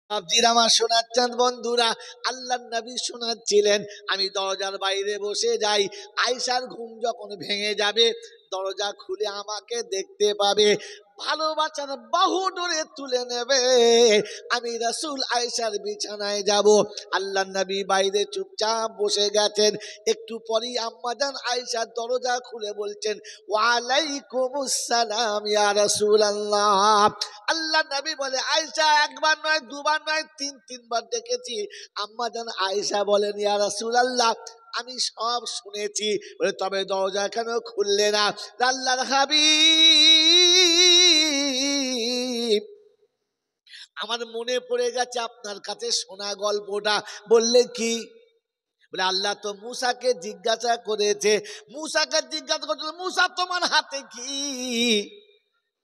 বাপজির আমার শোনাচ্ছেন বন্ধুরা, আল্লাহর নবী শোনাচ্ছিলেন, আমি দরজার বাইরে বসে যাই, আয়েশার ঘুম যখন ভেঙে যাবে দরজা খুলে আমাকে দেখতে পাবে, ভালোবাসার বাহু ধরে তুলে নেবে। আমি রাসূল আয়েশার বিছানায় যাব। আল্লাহর নবী বাইরে চুপচাপ বসে গেছেন। একটু পরেই আম্মাজান আয়েশা দরজা খুলে বলছেন, ওয়ালাইকুমুস সালাম ইয়া রাসূলুল্লাহ। আল্লাহ নবী বলে, আয়েশা একবার নয় দুবার নয় তিনবার ডেকেছি। আম্মাজান আয়েশা বলেন, ইয়া রাসূলুল্লাহ আমি সব শুনেছি। বলে, তবে দরজা কেন খুললে না? আল্লাহর হাবিব আমার মনে পড়ে গেছে আপনার কাছে শোনা গল্পটা। বললে কি? বলে, আল্লাহ তো মূসাকে জিজ্ঞাসা করেছে, মূসা তোমার হাতে কি?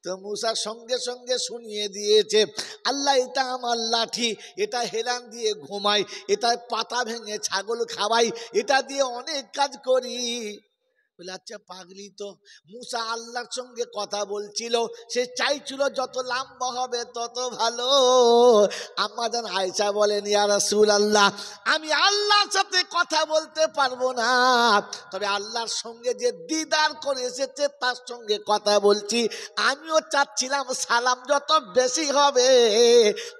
তো মূসা সঙ্গে সঙ্গে শুনিয়ে দিয়েছে, আল্লাহ এটা আমার লাঠি, এটা হেলান দিয়ে ঘুমাই, এটা পাতা ভেঙে ছাগল খাওয়াই, এটা দিয়ে অনেক কাজ করি। বলে, আচ্ছা পাগলি তো। মূসা আল্লাহর সঙ্গে কথা বলছিল, সে চাইছিল যত লম্বা হবে তত ভালো। আম্মাজান আয়েশা বলেন, ইয়া রাসূলুল্লাহ আমি আল্লাহর সাথে কথা বলতে পারবো না, তবে আল্লাহর সঙ্গে যে দিদার করে এসেছে তার সঙ্গে কথা বলছি। আমিও চাচ্ছিলাম সালাম যত বেশি হবে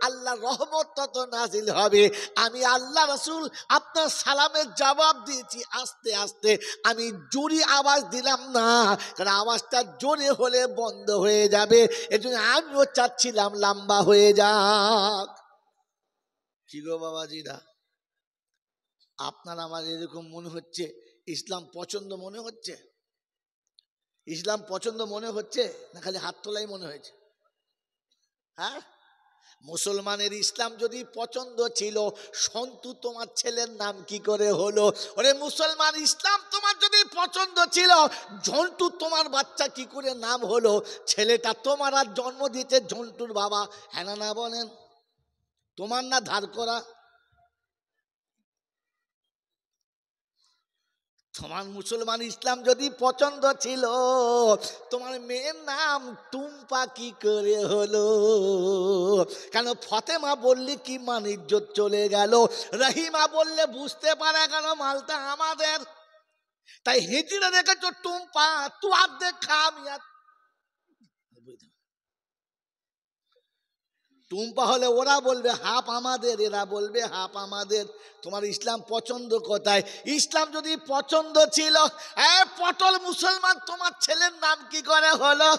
আল্লাহর রহমত তত নাজিল হবে। আমি আল্লাহ রাসূল আপনার সালামের জবাব দিয়েছি আস্তে আস্তে, আমি জোরে আওয়াজ দিলাম না, কারণ আওয়াজটা জোরে হলে বন্ধ হয়ে যাবে, এজন্য আমিও চাচ্ছিলাম লম্বা হয়ে যাক। কি গো বাবাজিরা, আপনার আমার এরকম মনে হচ্ছে ইসলাম পছন্দ মনে হচ্ছে? ইসলাম পছন্দ মনে হচ্ছে না খালি হাত তোলাই মনে হয়েছে? হ্যাঁ, মুসলমানের ইসলাম যদি পছন্দ ছিল, সন্তু তোমার ছেলের নাম কি করে হলো? ওরে মুসলমান, ইসলাম তোমার যদি পছন্দ ছিল, ঝন্টু তোমার বাচ্চা কি করে নাম হলো? ছেলেটা তোমার আর জন্ম দিতে ঝন্টুর বাবা, হ্যাঁ না বলেন? তোমার না ধার করা? তোমার মুসলমান ইসলাম যদি পছন্দ ছিল, তোমার মেয়ের নাম টুম্পা কি করে হলো? কেন ফতেমা বললে কি মান ইজ্জত চলে গেল? রহিমা বললে বুঝতে পারে কেন মালটা আমাদের। তাই হিজড়ে রেখেছো টুম্পা, তু আর দেখা মিয়া। টুম্পা হলে ওরা বলবে হাফ আমাদের, এরা বলবে হাফ আমাদের। তোমার ইসলাম পছন্দ কোথায়? ইসলাম যদি পছন্দ ছিল, পটল মুসলমান তোমার ছেলের নাম কি করে হলো?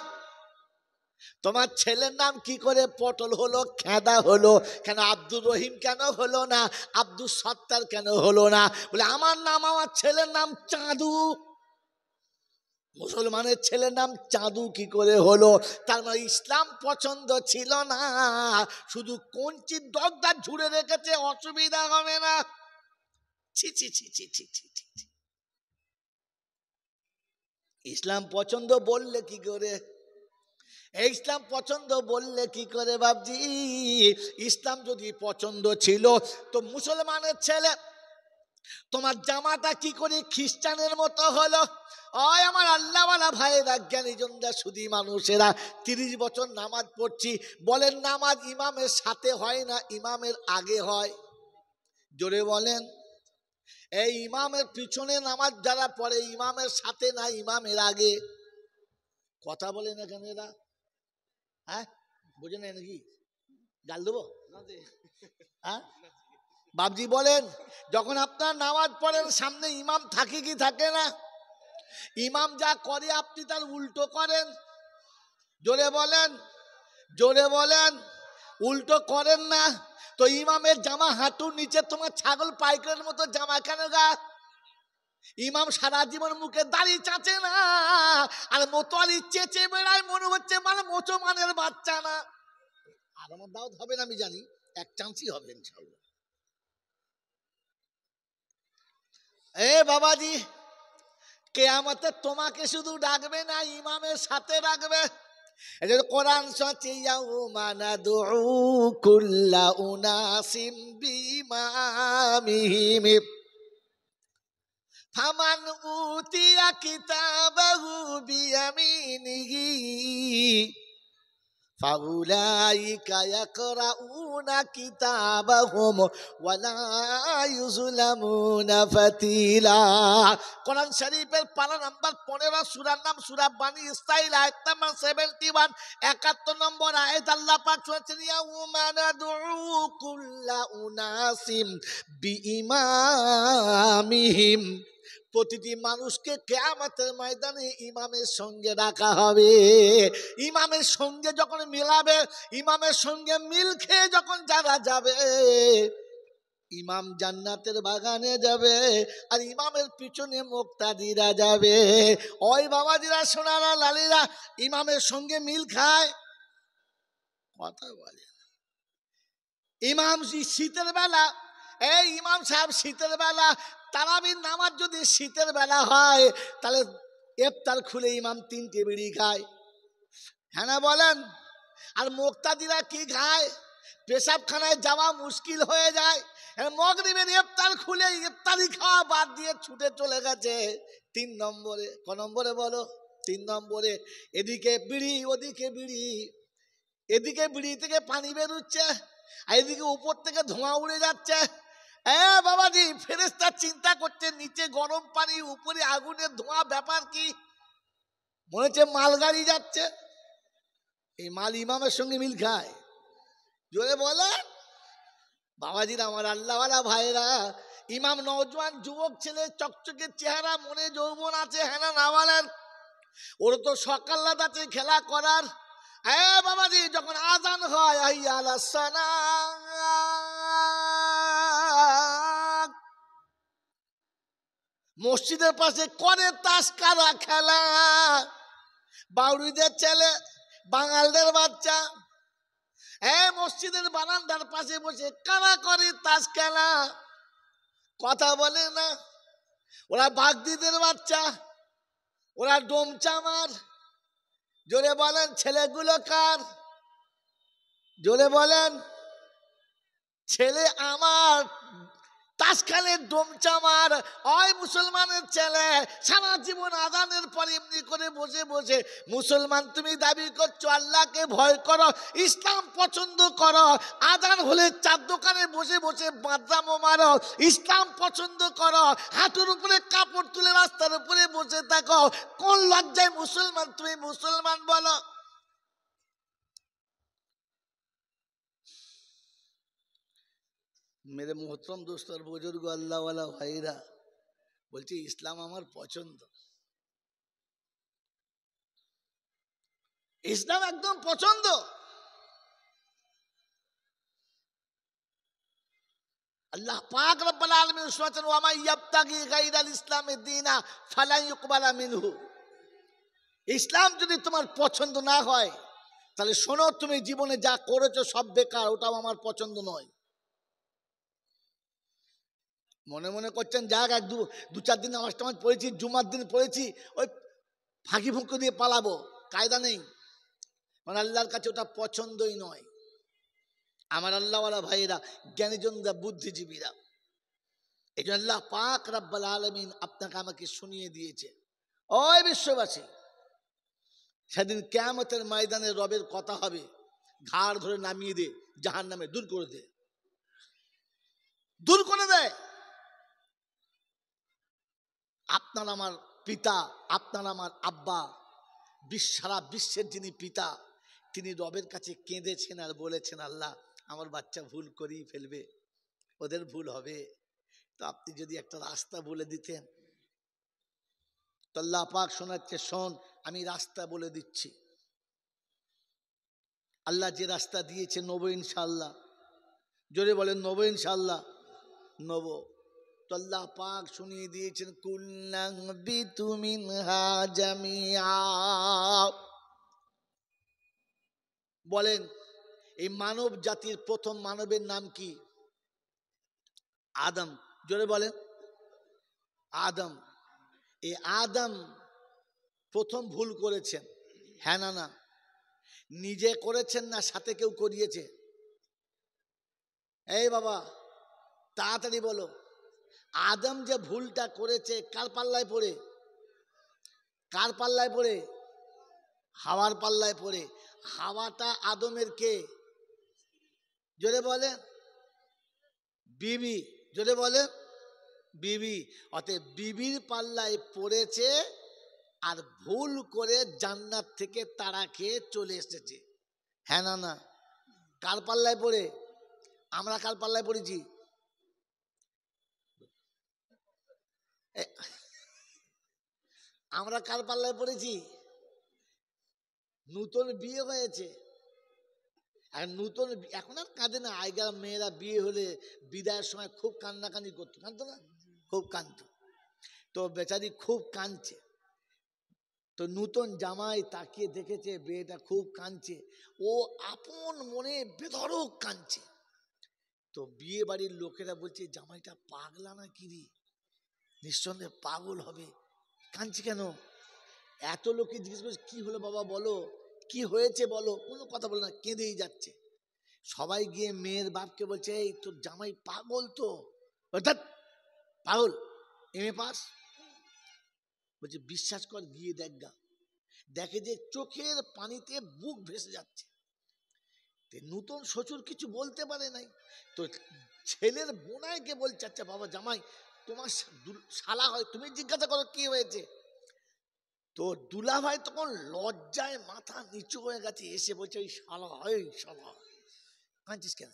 তোমার ছেলের নাম কি করে পটল হলো, খেদা হলো? কেন আব্দুর রহিম কেন হলো না? আব্দুল সত্তার কেন হলো না? বলে, আমার নাম, আমার ছেলের নাম চাঁদু। মুসলমানের ছেলের নাম চাঁদু কি করে হলো? তার মানে ইসলাম পছন্দ ছিল না, শুধু কঞ্চির ডগটা ঝুড়ে রেখেছে, অসুবিধা হবে না। ছি ছি ছি ছি ছি ছি ছি। ইসলাম পছন্দ বললে কি করে? ইসলাম পছন্দ বললে কি করে বাবজি? ইসলাম যদি পছন্দ ছিল তো মুসলমানের ছেলে তোমার জামাটা কি করে খ্রিস্টানের মতো হলো? ওই আমার আল্লাহওয়ালা ভাইয়েরা, জ্ঞানীজনরা, শুধু মানুষেরা, 30 বছর নামাজ পড়ছি, বলেন নামাজ ইমামের সাথে হয় না ইমামের আগে হয়? জোরে বলেন। এই ইমামের পিছনে নামাজ যারা পড়ে ইমামের সাথে না ইমামের আগে? কথা বলেন এখানে এরা, হ্যাঁ বুঝে নেই নাকি? গাল দেবো? হ্যাঁ বাবজি বলেন, যখন আপনার নামাজ পড়েন সামনে ইমাম থাকে কি থাকে না? ইমাম যা করে আপনি তার উল্টো করেন। জোরে বলেন, জোরে বলেন। উল্টো করেন না তো ইমামের জামা হাঁটুর নিচে তোমার ছাগল পাইকারের মতো জামা কেন গা? ইমাম সারা জীবন মুখে দাড়ি চাচে না, আর মোতোয়ালি চেঁচে বেড়ায়, মনে হচ্ছে মানে মুসলমানের বাচ্চা না। আর আমার দাওয়াত হবে না আমি জানি, এক চান্সই হবে ইনশাআল্লাহ। এ বাবাজি, কিয়ামতে তোমাকে শুধু ডাকবে না, ইমামের সাথে ডাকবে। কোরআন সচে ইয়াউমা নাদউ কুল্লা উনাসিম বিইমামিহিম ফামান উতিয়া কিতাবাহু বিয়ামিনিহি ফাউলাইকা ইয়াকরাউনা কিতাবাহুম ওয়ালা ইউযলামুনা ফাতিলা। কোরআন শরীফের পারা নাম্বার 15, সূরার নাম সূরা বানী ইসরাঈল, আয়াত নাম্বার 71, 71 নম্বর আয়াত। আল্লাহ পাক বলেছেন ইয়াউমা নাদউ কুল্লা উনাসিম বিইমামিহিম। প্রতিটি মানুষকে কিয়ামতের ময়দানে ইমামের সঙ্গে রাখা হবে। ইমামের সঙ্গে যখন মিলাবে, ইমামের সঙ্গে মিল খেয়ে যখন যারা যাবে, ইমাম জান্নাতের বাগানে যাবে আর ইমামের পিছনে মুক্তাদিরা যাবে। ওই বাবাজিরা, সোনারা, লালীরা, ইমামের সঙ্গে মিল খায়, কথা বলে। ইমাম শীতের বেলা, এই ইমাম সাহেব শীতের বেলা তারাবির নামাজ যদি শীতের বেলা হয়, তাহলে ইফতার খুলে ইমাম 3টে বিড়ি খায়, হ্যাঁ না বলেন? আর মুক্তাদিরা কি খায়? পেশাবখানায় যাওয়া মুশকিল হয়ে যায়, মাগরিবের ইফতার খুলে ইফতারি খাওয়া বাদ দিয়ে ছুটে চলে গেছে 3 নম্বরে। ক নম্বরে বলো? 3 নম্বরে। এদিকে বিড়ি, ওদিকে বিড়ি, এদিকে বিড়ি থেকে পানি বেরোচ্ছে আর এদিকে উপর থেকে ধোঁয়া উড়ে যাচ্ছে। বাবাজি, ফেরেশতা চিন্তা করছে নিচে গরম পানি, উপরে আগুনের ধোঁয়া, ব্যাপার কি? মনে হচ্ছে মালগাড়ি যাচ্ছে। এই মাল ইমামের সঙ্গে মিল খায়, জোরে বলে বাবাজিরা, আমার আল্লাহওয়ালা ভাইরা। ইমাম নওজোয়ান যুবক ছেলে, চকচকে চেহারা, মনে যৌবন আছে, হ্যাঁ না বলেন? ওর তো সকাল আছে খেলা করার। বাবাজি, যখন আজান হয়, হাইয়া আলাস সালাত, মসজিদের পাশে করে তাস কারা খেলা। বাউরিদের ছেলে, বাঙালদের বাচ্চা, মসজিদের বারান্দার পাশে বসে কারা করে তাস খেলা, কথা বলে না। ওরা বাগদিদের বাচ্চা, ওরা ডোমচামার। জোরে বলেন, ছেলেগুলো কার? জোরে বলেন। ছেলে আমার, তাস খেলে, ডোমচামার। ওই মুসলমানের ছেলে সারা জীবন আজানের পর এমনি করে বসে বসে, মুসলমান তুমি দাবি করছো আল্লাহকে ভয় করো, ইসলাম পছন্দ করো, আজান হলে চার দোকানে বসে বসে বাদরামো মারো, ইসলাম পছন্দ করো, হাঁটুর উপরে কাপড় তুলে রাস্তার উপরে বসে থাকো, কোন লজ্জায় মুসলমান তুমি মুসলমান বলো? মেরে মোহতরম দোস্ত আর বুজুর্গ, আল্লাহওয়ালা ভাইরা, বলছি ইসলাম আমার পছন্দ, ইসলাম একদম পছন্দ। আল্লাহ পাক রব্বুল আলামিন বলেছেন, ওয়া মান ইয়াবতাগি গায়রাল ইসলামি দীনা ফালা ইউকবালা মিনহু। ইসলাম যদি তোমার পছন্দ না হয়, তাহলে শোনো, তুমি জীবনে যা করেছো সব বেকার, ওটাও আমার পছন্দ নয়। মনে মনে করছেন যাক, দু 4 দিন নামাজ টামাজ পড়েছি, জুমার দিন পড়েছি, ওই ফাঁকি ফুঁকি দিয়ে পালাবো, কায়দা নেই। মানে আল্লাহর কাছে ওটা পছন্দই নয়। আমার আল্লাহওয়ালা ভাইয়েরা, জ্ঞানীজনরা, বুদ্ধিজীবীরা, এই জন্য আল্লাহ পাক রব্বুল আলামিন আপনাকে আমাকে শুনিয়ে দিয়েছে, ওই বিশ্ববাসী, সেদিন কিয়ামতের ময়দানে রবের কথা হবে, ঘাড় ধরে নামিয়ে দে জাহান্নামে, দূর করে দে, দূর করে দেয়। আপনার আমার পিতা, আপনার আমার আব্বা, সারা বিশ্বের যিনি পিতা, তিনি রবের কাছে কেঁদেছেন আর বলেছেন, আল্লাহ আমার বাচ্চা ভুল করেই ফেলবে, ওদের ভুল হবে, তো আপনি যদি একটা রাস্তা বলে দিতেন। তো আল্লাহ পাক শোনাচ্ছে, শোন, আমি রাস্তা বলে দিচ্ছি। আল্লাহ যে রাস্তা দিয়েছে, নব ইনশাআল্লাহ। জোরে বলেন, নব ইনশাআল্লাহ, নব। তো আল্লাহ পাক শুনিয়ে দিয়েছেন, কুল্লাহবিতু মিনহা জামিআ। বলেন, এই মানব জাতির প্রথম মানবের নাম কি? আদম। জোরে বলেন, আদম। এই আদম প্রথম ভুল করেছেন, হ্যাঁ না না? নিজে করেছেন না সাথে কেউ করিয়েছে? এই বাবা, তাড়াতাড়ি বলো। আদম যে ভুলটা করেছে, কার পাল্লায় পড়ে? কার পাল্লায় পড়ে? হাওয়ার পাল্লায় পড়ে। হাওয়াটা আদমের কে? জোরে বলে বিবি, জোরে বলে বিবি। অতএব বিবির পাল্লায় পড়েছে আর ভুল করে জান্নাত থেকে তাড়া খেয়ে চলে এসেছে। হ্যাঁ না না? কার পাল্লায় পড়ে? আমরা কার পাল্লায় পড়েছি? আমরা কার পাল্লায় পড়েছি? নতুন বিয়ে হয়েছে আর নতুন, এখন আর কাঁদে না। আগের মেয়েরা বিয়ে হলে বিদায়ের সময় খুব কান্নাকানি করতো, কাঁদতো না? খুব কাঁদতো। তো বেচারি খুব কাঁদছে। তো নতুন জামাই তাকিয়ে দেখেছে মেয়েটা খুব কাঁদছে, ও আপন মনে বেধড়ক কাঁদছে। তো বিয়ে বাড়ির লোকেরা বলছে জামাইটা পাগলা না কি রে, নিঃসন্দেহে পাগল হবে, কাঁদছে কেন? এত লোকে জিজ্ঞেস করছে কি হলো বাবা বলো, কি হয়েছে বলো, কোনো কথা বলে না, কেঁদেই যাচ্ছে। সবাই গিয়ে মেয়ের বাপকে বলছে এই তোর জামাই পাগল তো। অর্থাৎ পাগল, এমএ পাস। বলছে বিশ্বাস কর, গিয়ে দেখা। দেখে যে চোখের পানিতে বুক ভেসে যাচ্ছে। নতুন শ্বশুর কিছু বলতে পারে নাই। তো ছেলের বোনাইকে বলছে আচ্ছা বাবা জামাই তোমার শালা হয়, তুমি জিজ্ঞাসা করো কি হয়েছে। তো দুলা ভাই তখন লজ্জায় মাথা নিচু হয়ে গেছে, এসে বলছে ওই শালা হয়, শালা কাঁদছিস কেন?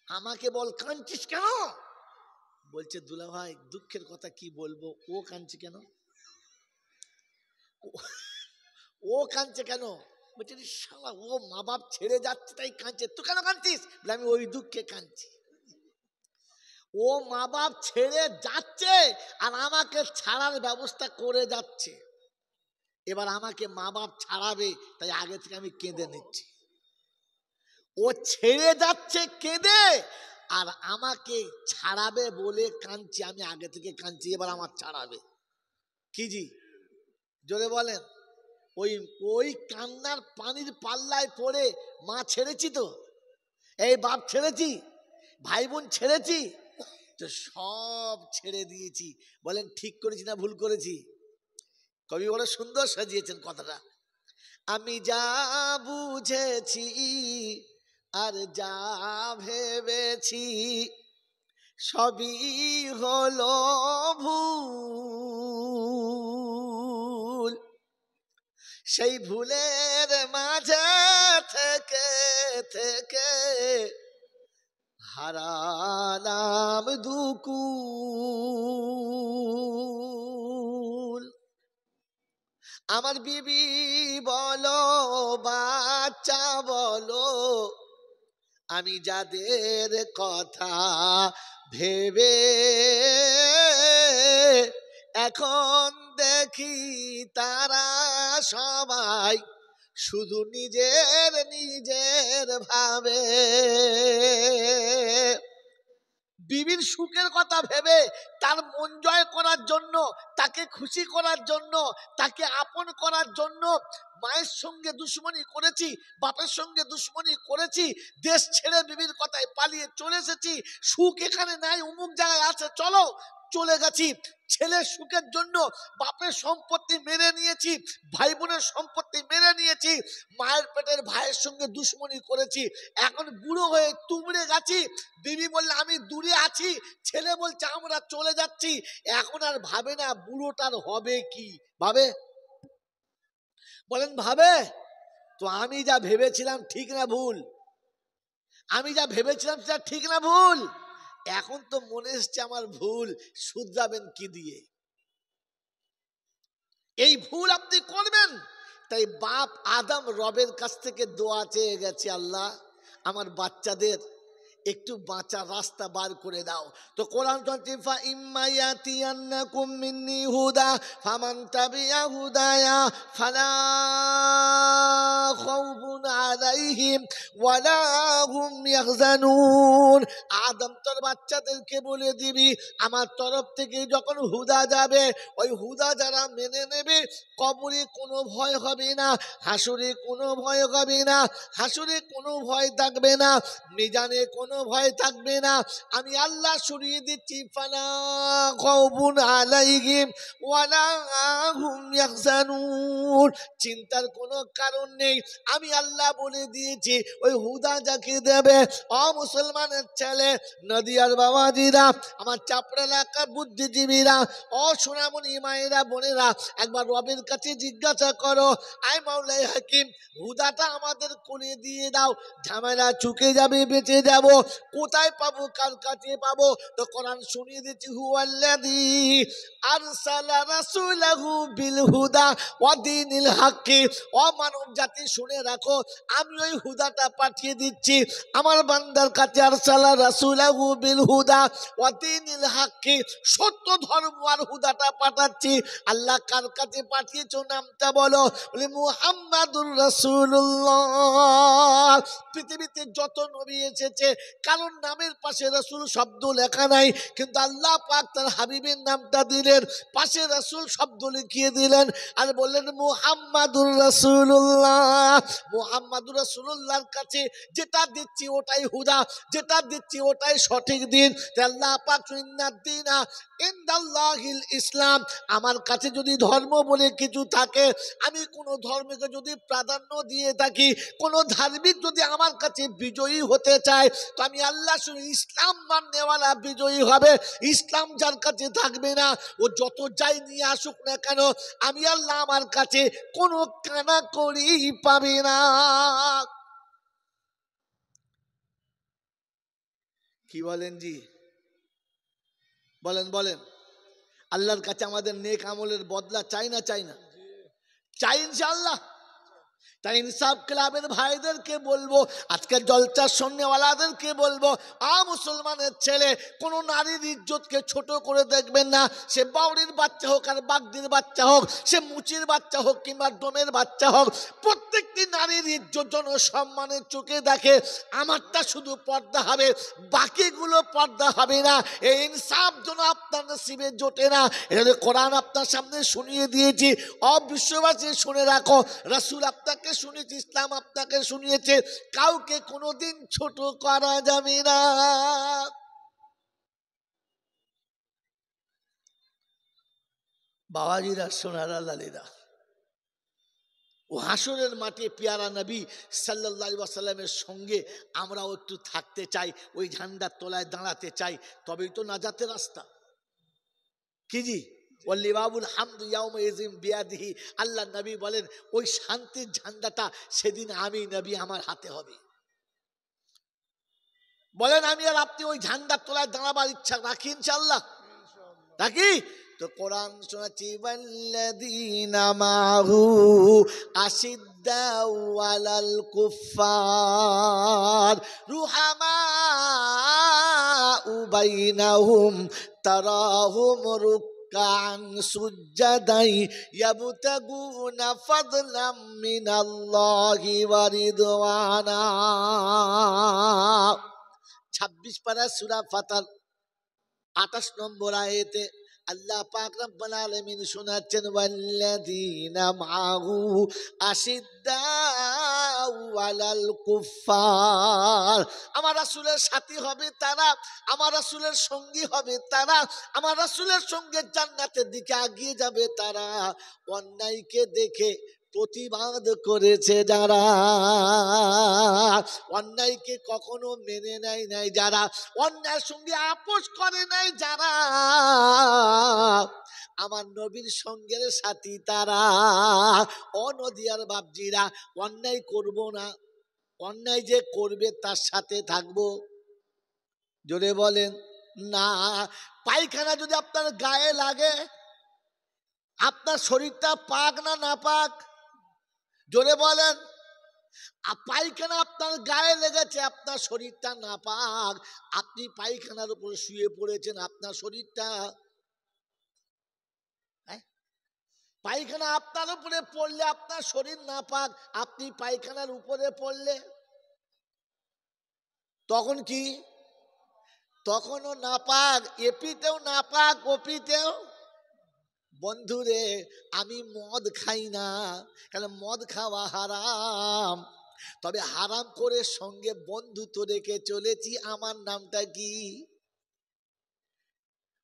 আমাকে বল কাঁদছিস কেন? বলছে দুলা ভাই দুঃখের কথা কি বলবো, ও কাঁদছে কেন? ও কাঁদছে কেন? বলছে শালা ও মা বাপ ছেড়ে যাচ্ছে তাই কাঁদছে, তুই কেন কাঁদছিস? আমি ওই দুঃখে কাঁদছি। ও মা বাপ ছেড়ে যাচ্ছে আর আমাকে ছাড়ার ব্যবস্থা করে যাচ্ছে, এবার আমাকে মা বাপ ছাড়াবে তাই আগে থেকে আমি কেঁদে নিচ্ছি। ও ছেড়ে যাচ্ছে কেঁদে আর আমাকে ছাড়াবে বলে কাঁদছি, আমি আগে থেকে কাঁদছি, এবার আমার ছাড়াবে। কি জি জোরে বলেন? ওই ওই কান্নার পানির পাল্লায় পড়ে মা ছেড়েছি, তো এই বাপ ছেড়েছি, ভাই বোন ছেড়েছি, তো সব ছেড়ে দিয়েছি। বলেন ঠিক করেছি না ভুল করেছি? কবি বড় সুন্দর সাজিয়েছেন কথাটা। আমি যা বুঝেছি আর যা ভেবেছি সবই হলো ভুল, সেই ভুলের মাঝে থেকে থেকে হারালাম দুকুল। আমার বিবি বলো বাচ্চা বলো, আমি যাদের কথা ভেবে এখন দেখি তারা সবাই শুধু নিজের নিজের ভাবে। বিবির সুখের কথা ভেবে তার মন জয় করার জন্য, তাকে খুশি করার জন্য, তাকে আপন করার জন্য মায়ের সঙ্গে দুশ্মনী করেছি, বাপের সঙ্গে দুশ্মনী করেছি, দেশ ছেড়ে বিবির কথায় পালিয়ে চলে এসেছি। সুখ এখানে নাই, অমুক জায়গায় আছে, চলো চলে গেছি। ছেলের সুখের জন্য বাপের সম্পত্তি মেনে নিয়েছি, ভাই বোনের সম্পত্তি মেনে নিয়েছি, মায়ের পেটের ভাইয়ের সঙ্গে দুশ্মনী করেছি। এখন বুড়ো হয়ে তুমড়ে গেছি, বিবি বললে আমি দূরে আছি, ছেলে বলছে আমরা চলে যাচ্ছি। এখন আর ভাবে না বুড়োটার হবে কি, ভাবে? বলেন ভাবে? তো আমি যা ভেবেছিলাম ঠিক না ভুল? আমি যা ভেবেছিলাম সেটা ঠিক না ভুল? এখন তো মনে এসছে আমার ভুল, শুধরাবেন কি দিয়ে? এই ভুল আপনি করবেন। তাই বাপ আদম রবের কাছ থেকে দোয়া চেয়ে গেছে, আল্লাহ আমার বাচ্চাদের একটু বাঁচার রাস্তা বার করে দাও। তো কোরআন তফা ইম্মায়াতিয়ান্নাকুম মিন্নি হুদা ফামান তাবিয়া হুদায়া ফালা খাউফুন আলাইহিম ওয়ালা হুম ইয়াহজানুন। আদম তোর বাচ্চাদেরকে বলে দিবি আমার তরফ থেকে যখন হুদা যাবে, ওই হুদা যারা মেনে নেবে কবরে কোনো ভয় হবে না, হাসরে কোনো ভয় হবে না, হাসরে কোনো ভয় থাকবে না, মিজানে কোনো কোনো ভয় থাকবে না। আমি আল্লাহ শুনিয়ে দিচ্ছি, ফালা খাউফুন আলাইহিম ওয়ালা হুম ইয়াহজানুন, চিন্তার কোনো কারণ নেই। আমি আল্লাহ বলে দিয়েছি, ওই হুদা যাকে দেবে, ও মুসলমানের ছেলে, নদিয়ার বাবাজিরা, আমার চাপড়া এলাকার বুদ্ধিজীবীরা, ও সোনামণি মায়েরা বোনেরা, একবার রবের কাছে জিজ্ঞাসা করো, আয় মাওলাই হাকিম, হুদাটা আমাদের করে দিয়ে দাও, ঝামেলা চুকে যাবে, বেঁচে যাব। কোথায় পাবো, কার কাছে পাবো? তো কোরআন শুনিয়ে দিচ্ছি, হুয়াল্লাযী আরসালা রাসূলাহু বিল হুদা ওয়া দীনিল হাক্কি। ও মানব জাতি শুনে রাখো, আমি ওই হুদাটা পাঠিয়ে দিচ্ছি আমার বান্দার কাছে। আরসালা রাসূলাহু বিল হুদা ওয়া দীনিল হাক্কি, সত্য ধর্ম আর হুদাটা পাঠাচ্ছি। আল্লাহ কার কাছে পাঠিয়েছো, নামটা বলো। বলে মুহাম্মাদুর রাসূলুল্লাহ। পৃথিবীতে যত নবী এসেছে কারণ নামের পাশে রাসূল শব্দ লেখা নাই, কিন্তু আল্লাহ পাক তার হাবিবের নামটা দিলেন, পাশে রাসূল শব্দ লিখিয়ে দিলেন, আর বললেন মুহাম্মাদুর রাসূলুল্লাহ। মুহাম্মাদুর রাসূলুল্লাহর কাছে যেটা দিচ্ছি ওটাই হুদা, যেটা দিচ্ছি ওটাই সঠিক দিন। আল্লাহ পাক ইন্নাদ-দীনা ইনদাল্লাহিল ইসলাম, আমার কাছে যদি ধর্ম বলে কিছু থাকে, আমি কোনো ধর্মকে যদি প্রাধান্য দিয়ে থাকি, কোনো ধার্মিক যদি আমার কাছে বিজয়ী হতে চায়, তো আমি আল্লাহ শুনে ইসলাম মাননেওয়ালা বিজয়ী হবে। ইসলাম যার কাছে থাকবে না, ও যত যাই নিয়ে আসুক না কেন, আমি আল্লাহ আমার কাছে কোনো কানা করি পাবে না। কি বলেন জি? বলেন বলেন। আল্লাহর কাছে আমাদের নেক আমলের বদলা চাই না চাই না? চাই ইনশাআল্লাহ। তাই ইনসাফ ক্লাবের ভাইদেরকে বলবো, আজকে জলচার শোনেওয়ালাদেরকে বলবো, মুসলমানের ছেলে, কোনো নারীর ইজ্জতকে ছোট করে দেখবেন না। সে বাউরির বাচ্চা হোক আর বাগদির বাচ্চা হোক, সে মুচির বাচ্চা হোক কিংবা ডোমের বাচ্চা হোক, প্রত্যেকটি নারীর ইজ্জত যেন সম্মানের চোখে দেখে। আমারটা শুধু পর্দা হবে, বাকিগুলো পর্দা হবে না। এই ইনসাফ যেন আপনার নসিবে জোটে না। এটা কোরআন আপনার সামনে শুনিয়ে দিয়েছি, বিশ্ববাসী শুনে রাখো, রাসূল আপনাকে শুনিয়েছে, ইসলাম আপনাকে শুনিয়েছে, কাউকে কোনোদিন ছোট করা যাবে না। বাবাজিরা, সোনারা, লালীরা, ও হাসরের মাঠে পেয়ারা নবী সাল্লাল্লাহু আলাইহি ওয়াসাল্লামের সঙ্গে আমরাও একটু থাকতে চাই, ওই ঝান্ডার তলায় দাঁড়াতে চাই, তবেই তো নাজাতের রাস্তা। কি জি? ওয়াল্লিবাবুল হামদু ইয়াউমা ইযিন বিয়াদিহি, আল্লাহ নবী বলেন, ওই শান্তির ঝান্ডাটা সেদিন আমি নবী আমার হাতে হবে। বলেন, আমি আর আপনি ওই ঝান্ডার তলায় দাঁড়াবার ইচ্ছা রাখি ইনশাআল্লাহ? রাখি তো। কোরআন শোনাচ্ছি, ওয়াল্লাযীনা মাহু আশিদ্দাউ আলাল কুফফার রুহামাউ বাইনাহুম তারাহুম রুকআন সুজ্জাদাই ইয়াবতাগুনা ফাদলাম মিনাল্লাহি ওয়া রিদওয়ানা। 26 পারা সূরা ফাতর 28 নম্বর আয়াতে আল্লাহ পাক রব্বুল আলামিন শোনাচ্ছেন, ওয়াল্লাযীনা মাহু আশিদ্দাউ আলাল কুফফার। আমার রাসূলের সাথী হবে তারা, আমার রাসূলের সঙ্গী হবে তারা, আমার রাসূলের সঙ্গে জান্নাতের দিকে এগিয়ে যাবে তারা, অন্যায়কে দেখে প্রতিবাদ করেছে যারা, অন্যায়কে কখনো মেনে নেয় নাই যারা, অন্যায়ের সঙ্গে আপোষ করে নাই যারা, আমার নবীর সঙ্গের সাথী তারা। নদিয়ার বাপজিরা, অন্যায় করব না, অন্যায় যে করবে তার সাথে থাকবো। জোরে বলেন না। পায়খানা যদি আপনার গায়ে লাগে, আপনার শরীরটা পাক না না পাক? জোরে বলেন। পায়খানা আপনার গায়ে লেগেছে, আপনার শরীরটা নাপাক, আপনি পায়খানার উপরে শুয়ে পড়েছেন, আপনার শরীরটা, পায়খানা আপনার উপরে পড়লে আপনার শরীর নাপাক, আপনি পায়খানার উপরে পড়লে তখন কি? তখনও নাপাক, এপিতেও নাপাক, ওপিতেও। বন্ধুরে, আমি মদ খাই না, কারণ মদ খাওয়া হারাম। তবে হারাম করে সঙ্গে বন্ধুত্ব রেখে চলেছি, আমার নামটা কি?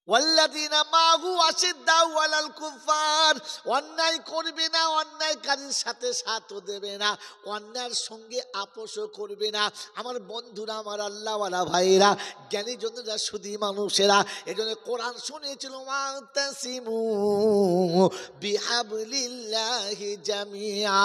ওয়াল্লাযীনা মাহু আশিদ্দাউ আলাল কুফার, অন্যায় করবে না, অন্যায়কারীর সাথে সাথও দেবে না, অন্যায়ের সঙ্গে আপোষও করবে না। আমার বন্ধুরা, আমার আল্লাহওয়ালা ভাইরা, জ্ঞানী জনেরা, সুধী মানুষেরা, এজন্য কোরআন শুনেছিল ওয়াতাসিমু বিহাবলিল্লাহি জামিআ,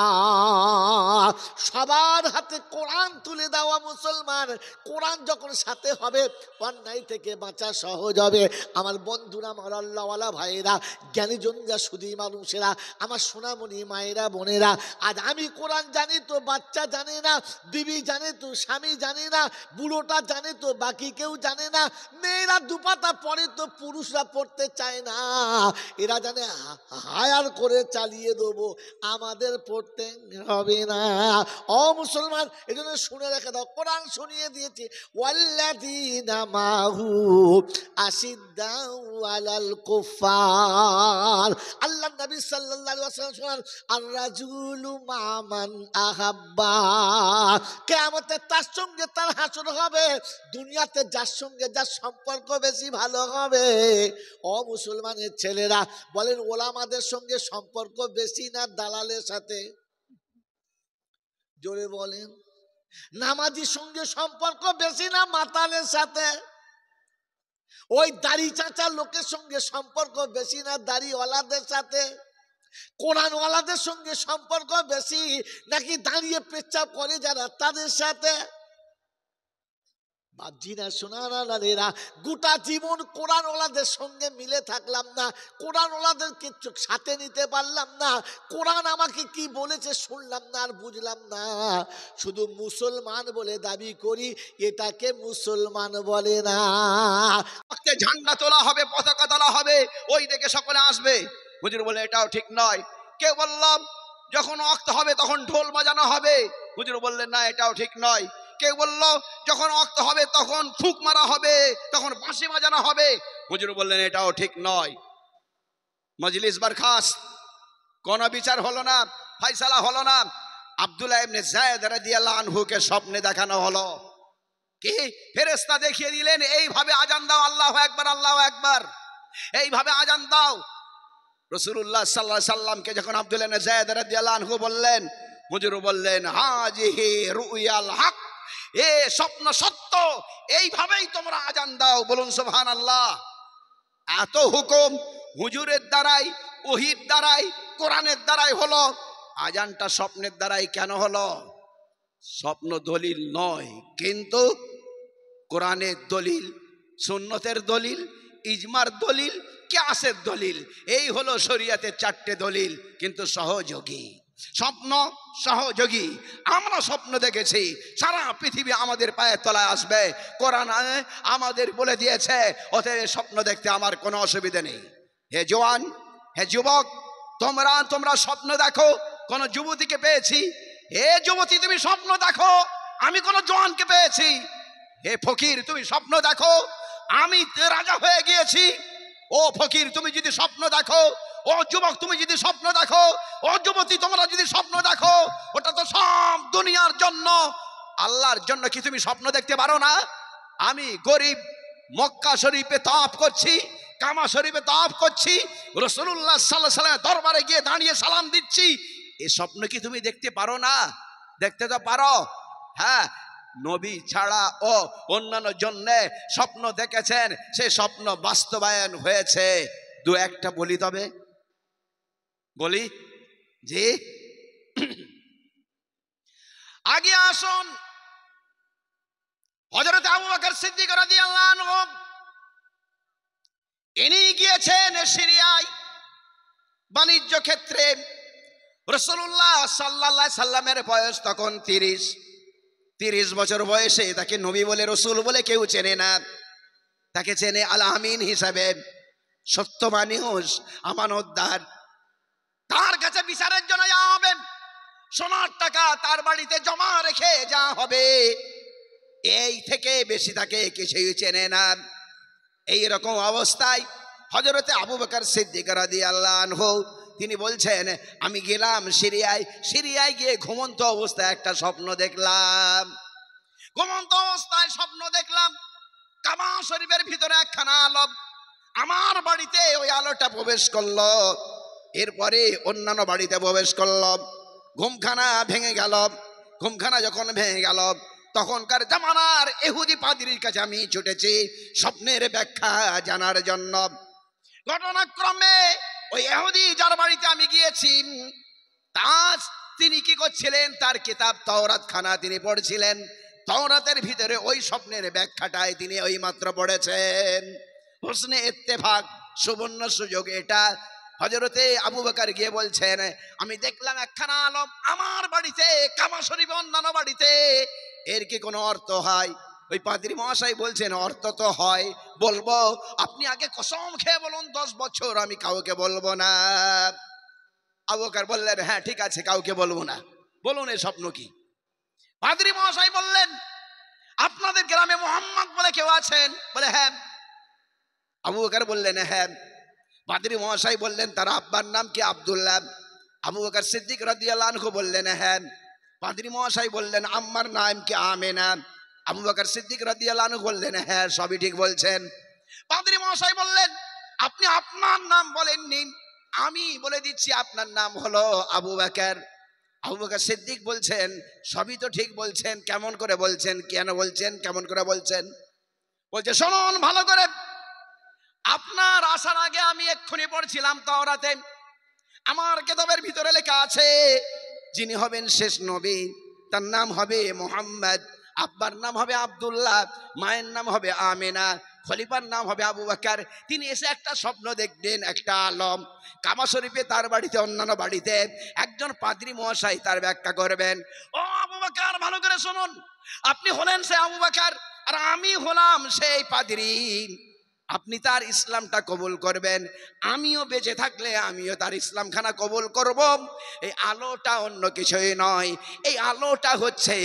সবার হাতে কোরআন তুলে দেওয়া মুসলমান। কোরআন যখন সাথে হবে, অন্যায় থেকে বাঁচা সহজ হবে। আমার বন্ধুরা, আমার আল্লাহওয়ালা ভাইয়েরা, জ্ঞানীজনরা, সুধী মানুষেরা, আমার সোনামণি মায়েরা, বোনেরা, আজ আমি কোরআন জানি তো বাচ্চা জানে না, বিবি জানে তো স্বামী জানে না, বুড়োটা জানে তো বাকি কেউ জানে না, মেয়েরা দুপাতা পড়ে তো পুরুষরা পড়তে চায় না, এরা জানে হায়ার করে চালিয়ে দেবো, আমাদের পড়তে হবে না। ও মুসলমান, এই জন্য শুনে রেখে দাও, কোরআন শুনিয়ে দিয়েছি ওয়াল্লাযীনা মাহু আশিদ্দাউ আলাল কুফার। আল্লাহ নবী সাল্লাল্লাহু আলাইহি ওয়াসাল্লাম শোনান, আর রাজুলু মামান আহাব্বা, কিয়ামতে তার সঙ্গে তার হাসর হবে, দুনিয়াতে যার সঙ্গে যার সম্পর্ক বেশি ভালো হবে। ও মুসলমানের ছেলেরা, বলেন ওলামাদের সঙ্গে সম্পর্ক বেশি না দালালের সাথে? জোরে বলেন। নামাজির সঙ্গে সম্পর্ক বেশি না মাতালের সাথে? ওই দাড়ি চাচা লোকের সঙ্গে সম্পর্ক বেশি না দাড়িওয়ালাদের সাথে? কোরআনওয়ালাদের সঙ্গে সম্পর্ক বেশি নাকি দাঁড়িয়ে পেচ্ছাপ করে যারা তাদের সাথে? বাপজিরা, সোনারা, গোটা জীবন কোরআনওয়ালাদের সঙ্গে মিলে থাকলাম না, কোরআনওয়ালাদেরকে সাথে নিতে পারলাম না, কোরআন আমাকে কি বলেছে শুনলাম না আর বুঝলাম না, শুধু মুসলমান বলে দাবি করি, এটাকে মুসলমান বলে না। ঝান্ডা তোলা হবে, পতাকা তোলা হবে, ওই দেখে সকলে আসবে। হুজুর বলে এটাও ঠিক নয়। কেউ বললাম যখন ওয়াক্ত হবে তখন ঢোল বাজানো হবে, হুজুর বললেন না, এটাও ঠিক নয়। কেউ বলল যখন ওয়াক্ত হবে তখন ফুক মারা হবে, তখন বাঁশি বাজানো হবে, হুজুর বললেন এটাও ঠিক নয়। মজলিস বরখাস্ত, কোন বিচার হলো না, ফয়সালা হলো না। আব্দুল্লাহ ইবনে যায়েদ রাদিয়াল্লাহু আনহুকে স্বপ্নে দেখানো হলো, কি ফেরেশতা দেখিয়ে দিলেন এইভাবে আজান দাও, আল্লাহু আকবার, আল্লাহু আকবার, এইভাবে আজান দাও। রাসূলুল্লাহ সাল্লাল্লাহু আলাইহি সাল্লামকে যখন আব্দুল্লাহ ইবনে যায়েদ রাদিয়াল্লাহু আনহু বললেন, হুজুর বললেন হাজিহি রুয়াল হক, এ স্বপ্ন সত্য, এইভাবেই তোমরা আজান দাও। বলুন সুবহানাল্লাহ। এত হুকুম হুজুরের দ্বারাই, ওহীর দ্বারাই, কোরআনের দ্বারাই হলো, আজানটা স্বপ্নের দ্বারাই কেন হলো? স্বপ্ন দলিল নয়, কিন্তু কোরআনের দলিল, সুন্নতের দলিল, ইজমার দলিল, কিয়াসের দলিল, এই হলো শরীয়তের চারটে দলিল, কিন্তু সহযোগী। স্বপ্ন সহযোগী। আমরা স্বপ্ন দেখেছি, সারা পৃথিবী আমাদের পায়ের তলায় আসবে, কোরআন আমাদের বলে দিয়েছে, অতএব স্বপ্ন দেখতে আমার কোনো অসুবিধা নেই। হে জওয়ান, হে যুবক, তোমরা স্বপ্ন দেখো। কোন যুবতীকে পেয়েছি, হে যুবতী তুমি স্বপ্ন দেখো, আমি কোন জওয়ানকে পেয়েছি। হে ফকির, তুমি স্বপ্ন দেখো, আমি রাজা হয়ে গিয়েছি। ও ফকির, তুমি যদি স্বপ্ন দেখো, ও যুবক তুমি যদি স্বপ্ন দেখো, ও যুবতী তোমরা যদি স্বপ্ন দেখো, ওটা তো সব দুনিয়ার জন্য, আল্লাহর জন্য কি তুমি স্বপ্ন দেখতে পারো না? আমি গরিব মক্কা শরীফে তাওয়াফ করছি, কাবা শরীফে তাওয়াফ করছি, রাসূলুল্লাহ সাল্লাল্লাহু আলাইহি ওয়াসাল্লাম দরবারে গিয়ে দাঁড়িয়ে সালাম দিচ্ছি, এই স্বপ্ন কি তুমি দেখতে পারো না? দেখতে তো পারো। হ্যাঁ, নবী ছাড়া ও অন্যান্য জন্য স্বপ্ন দেখেছেন, সেই স্বপ্ন বাস্তবায়ন হয়েছে। দু একটা বলি, তবে বলি জি। আগে আসুন, হযরত আবু বকর সিদ্দিক রাদিয়াল্লাহু আনহু, ইনি গিয়েছেন সিরিয়ায় বাণিজ্য ক্ষেত্রে। রাসূলুল্লাহ সাল্লাল্লাহু আলাইহি সাল্লামের বয়স তখন 30 বছর বয়সে তাকে নবী বলে, রসুল বলে কেউ চেনে না, তাকে চেনে আল আমিন হিসাবে, সত্য মানুষ, আমানতদার। তার কাছে বিচারের জন্য যাওয়া হবে, সোনার টাকা তার বাড়িতে জমা রেখে যাওয়া হবে, এই থেকে বেশি তাকে কিছুই চেনে না। এই রকম অবস্থায় হযরতে আবু বকর সিদ্দিক রাদিয়াল্লাহু আনহু তিনি বলছেন আমি গেলাম সিরিয়ায়, সিরিয়ায় গিয়ে ঘুমন্ত অবস্থায় একটা স্বপ্ন দেখলাম। ঘুমন্ত অবস্থায় স্বপ্ন দেখলাম কাবা শরীফের ভিতরে একখানা আলো, আমার বাড়িতে ওই আলোটা প্রবেশ করলো, এরপরে অন্যান্য বাড়িতে প্রবেশ করলো। ঘুমখানা ভেঙে গেল। ঘুমখানা যখন ভেঙে গেল তখনকার জামানার ইহুদি পাদ্রীর কাছে আমি ছুটেছি স্বপ্নের ব্যাখ্যা জানার জন্য। ঘটনাক্রমে ওই ইহুদি যার বাড়িতে আমি গিয়েছি তিনি কি করছিলেন, তার কিতাব তাওরাত খানা তিনি পড়ছিলেন। তাওরাতের ভিতরে ওই স্বপ্নের ব্যাখ্যাটাই তিনি ওই মাত্র পড়েছেন। হোসনে ইত্তেফাক, সুবর্ণ সুযোগ এটা। হযরতে আবু বকর গিয়ে বলছেন আমি দেখলাম একখানা আলো আমার বাড়িতে, কাবা শরীফ অন্যান্য বাড়িতে, এর কি কোনো অর্থ হয়? ওই পাদ্রী মহাশয় বলছেন অর্থ তো হয়, বলবো, আপনি আগে কসম খেয়ে বলুন 10 বছর আমি কাউকে বলবো না। আবু বকর বললেন হ্যাঁ ঠিক আছে, কাউকে বলবো না, বলুন এই স্বপ্ন কি? পাদ্রী মহাশয় বললেন আপনাদের গ্রামে মোহাম্মদ বলে কেউ আছেন? বলে হ্যাঁ। আবু বকর বললেন হ্যাঁ। পাদ্রী মহাশয় বললেন তার আব্বার নাম কি? আব্দুল্লাহ। আবু বকর সিদ্দিক রাদিয়াল্লাহু আনহু বললেন হ্যাঁ। পাদ্রী মহাশয় বললেন আম্মার নাম কি? আমেনা। আবু বকর সিদ্দিক রাদিয়াল্লাহু আনহু বললেন হ্যাঁ সবই ঠিক বলছেন। পাদ্রী মহাশয় বললেন আপনি আপনার নাম বলেননি, আমি বলে দিচ্ছি আপনার নাম হলো আবু বকর। আবু বকর সিদ্দিক বলছেন সবই তো ঠিক বলছেন, কেমন করে বলছেন, কেন বলছেন, কেমন করে বলছেন? বলছে শুনুন ভালো করে, আপনার আসার আগে আমি এক্ষুনি পড়ছিলাম তাওরাতে, আমার কিতাবের ভিতরে লেখা আছে যিনি হবেন শেষ নবী তার নাম হবে মুহাম্মদ, আব্বার নাম হবে আব্দুল্লাহ, মায়ের নাম হবে আমেনা, খলিফার নাম হবে আবু বকর। তিনি এসে একটা স্বপ্ন দেখবেন, একটা আলম, কাবা শরীফে তার বাড়িতে অন্যান্য বাড়িতে, একজন পাদ্রী মহাশয় তার ব্যাখ্যা করবেন। ও আবু বকর ভালো করে শুনুন, আপনি হলেন সে আবু বকর আর আমি হলাম সেই পাদ্রী। আপনি তার ইসলামটা কবুল করবেন, আমিও বেঁচে থাকলে আমিও তার ইসলাম খানা কবুল করব। এই আলোটা অন্য কিছুই নয়, এই আলোটা হচ্ছে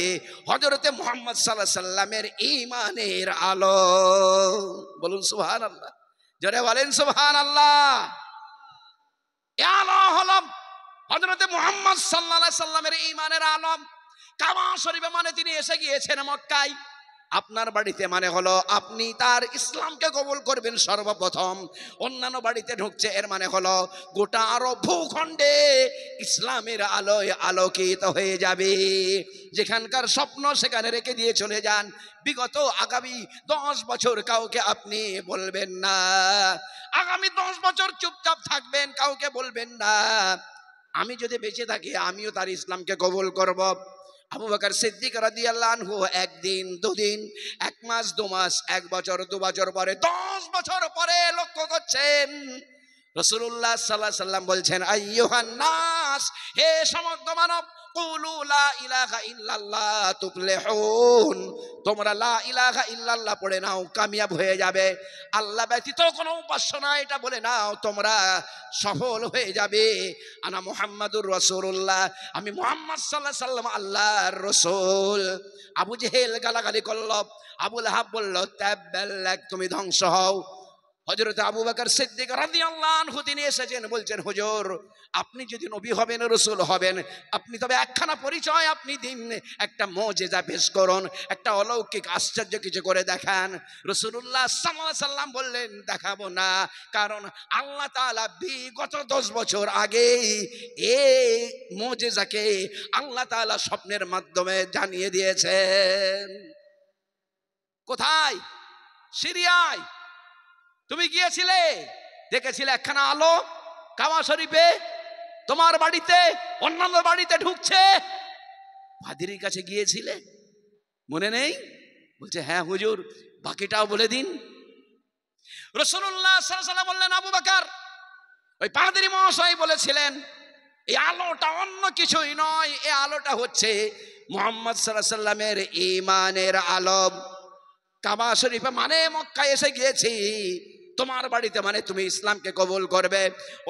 হযরতে মুহাম্মদ সাল্লাল্লাহু আলাইহি সাল্লামের ঈমানের আলো। বলুন সুবহানাল্লাহ, জোরে বলেন সুবহানাল্লাহ। এই আলো হলো হযরতে মুহাম্মদ সাল্লাল্লাহু আলাইহি সাল্লামের ঈমানের আলো। কাবা শরীফে মানে তিনি এসে গিয়েছেন মক্কায়, আপনার বাড়িতে মানে হলো আপনি তার ইসলামকে কবুল করবেন সর্বপ্রথম। অন্যান্য বাড়িতে ঢুকছে এর মানে হলো গোটা আরব ভূখণ্ডে ইসলামের আলোয় আলোকিত হয়ে যাবে। যেখানকার স্বপ্ন সেখানে রেখে দিয়ে চলে যান। বিগত আগামী 10 বছর কাউকে আপনি বলবেন না, আগামী 10 বছর চুপচাপ থাকবেন, কাউকে বলবেন না। আমি যদি বেঁচে থাকি আমিও তার ইসলামকে কবুল করব। আবু বকর সিদ্দিক রাদিয়াল্লাহু আনহু একদিন, দুদিন, 1 মাস, 2 মাস, 1 বছর, 2 বছর পরে, 10 বছর পরে লক্ষ্য করছেন রাসূলুল্লাহ সাল্লাল্লাহু আলাইহি সাল্লাম বলছেন আইয়ুহান নাস, হে সমগ্র মানব, কুলু লা ইলাহা ইল্লাল্লাহ তুফলিহুন, তোমরা লা ইলাহা ইল্লাল্লাহ পড়ে নাও, কামিয়াব হয়ে যাবে। আল্লাহ ব্যতীত কোনো উপাস্য নাই এটা বলে নাও, তোমরা সফল হয়ে যাবে। আনা মুহাম্মাদুর রাসূলুল্লাহ, আমি মুহাম্মদ সাল্লাল্লাহু আলাইহি সাল্লাম আল্লাহর রাসূল। আবু জেহেল গালাগালি করল, আবু লাহাব বলল তাব্বাল্লাক, তুমি ধ্বংস হও। হযরত আবু বকর সিদ্দিক রাদিয়াল্লাহু আনহু তিনি এসেছেন, বলছেন হুজুর আপনি যদি নবী হবেন, রাসূল হবেন, আপনি তবে একখানা পরিচয় আপনি দিন, একটা মুজিজা পেশ করুন, একটা অলৌকিক আশ্চর্য কিছু করে দেখান। রাসূলুল্লাহ সাল্লাল্লাহু আলাইহি সাল্লাম বললেন দেখাবো না, কারণ আল্লাহ তাআলা বিগত 10 বছর আগে এই মুজিজাকে আল্লাহ তাআলা স্বপ্নের মাধ্যমে জানিয়ে দিয়েছেন। কোথায়? সিরিয়ায়। তুমি গিয়েছিলে, দেখেছিলে একখানা আলো কাবা শরীফে, তোমার বাড়িতে অন্যান্য বাড়িতে ঢুকছে, পাদ্রীর কাছে গিয়েছিলে, মনে নেই? বলছে হ্যাঁ হুজুর, বাকিটাও বলে দিন। রাসূলুল্লাহ সাল্লাল্লাহু আলাইহি ওয়াসাল্লাম বললেন আবু বকর, ওই পাদ্রী মহাশয় বলেছিলেন এই আলোটা অন্য কিছুই নয়, এই আলোটা হচ্ছে মুহাম্মদ সাল্লাল্লাহু আলাইহি সাল্লামের ঈমানের আলো। কাবা শরীফে মানে মক্কায় এসে গিয়েছি, তোমার বাড়িতে মানে তুমি ইসলামকে কবুল করবে,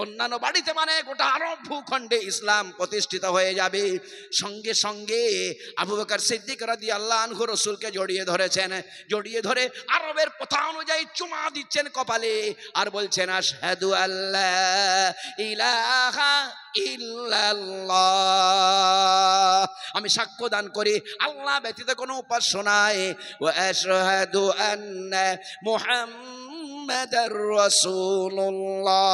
অন্যান্য বাড়িতে মানে গোটা আরব ভূখণ্ডে ইসলাম প্রতিষ্ঠিত হয়ে যাবে। সঙ্গে সঙ্গে আবু বকর সিদ্দিক রাদিয়াল্লাহু আনহু রাসূলকে জড়িয়ে ধরেছেন, জড়িয়ে ধরে আরবের প্রথা অনুযায়ী চুমা দিচ্ছেন কপালে আর বলছেন আশহাদু আল্লা ইলাহা ইল্লাল্লাহ, আমি সাক্ষ্য দান করি আল্লাহ ব্যতীত কোনো উপাস্য নাই, ওয়া আশহাদু আন্না মুহাম্মাদার রাসূলুল্লাহ,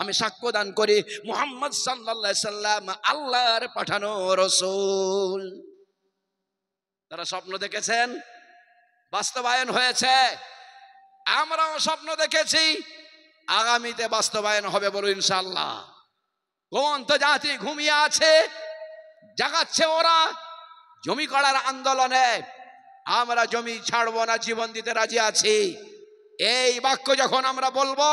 আমি সাক্ষ্য দান করি মুহাম্মদ সাল্লাল্লাহু আলাইহি সাল্লাম আল্লাহর পাঠানো রাসূল। তারা স্বপ্ন দেখেছেন, বাস্তবায়ন হয়েছে। আমরাও স্বপ্ন দেখেছি, আগামীতে বাস্তবায়ন হবে, বলো ইনশাআল্লাহ। কোন তো জাতি ঘুমিয়ে আছে, জাগাচ্ছে ওরা জমি করার আন্দোলনে। আমরা জমি ছাড়বো না, জীবন দিতে রাজি আছি। এই বাক্য যখন আমরা বলবো,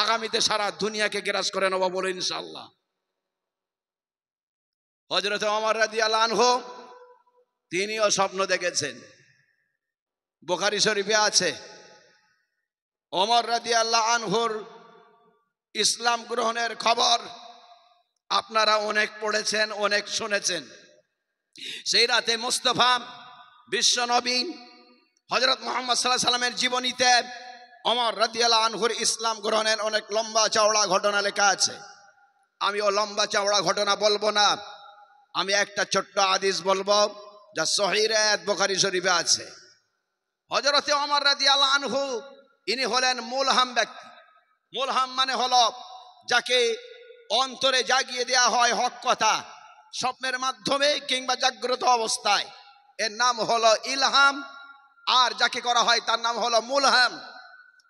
আগামীতে সারা দুনিয়াকে গ্রাস করে নেবো, বলো ইনশাআল্লাহ। হযরত ওমর রাদিয়াল্লাহু আনহু তিনিও স্বপ্ন দেখেছেন, বুখারী শরীফে আছে। ওমর রাদিয়াল্লাহু আনহুর ইসলাম গ্রহণের খবর আপনারা অনেক পড়েছেন, অনেক শুনেছেন। সেই রাতে মুস্তাফা বিশ্ব নবী হযরত মুহাম্মদ সাল্লাল্লাহু আলাইহি সাল্লামের জীবনীতে ওমর রাদিয়াল্লাহু আনহুর ইসলাম গ্রহণের অনেক লম্বা চওড়া ঘটনা লেখা আছে। আমি ও লম্বা চওড়া ঘটনা বলবো না, আমি একটা ছোট্ট হাদিস বলবো যা সহিহ বুখারী শরীফে আছে। হযরত ওমর রাদিয়াল্লাহু আনহু ইনি হলেন মুলহাম ব্যক্তি। মুলহাম মানে হলো যাকে অন্তরে জাগিয়ে দেয়া হয় হক কথা স্বপ্নের মাধ্যমে কিংবা জাগ্রত অবস্থায়, এর নাম হলো ইলহাম। আর যাকে করা হয় তার নাম হলো মুলহাম।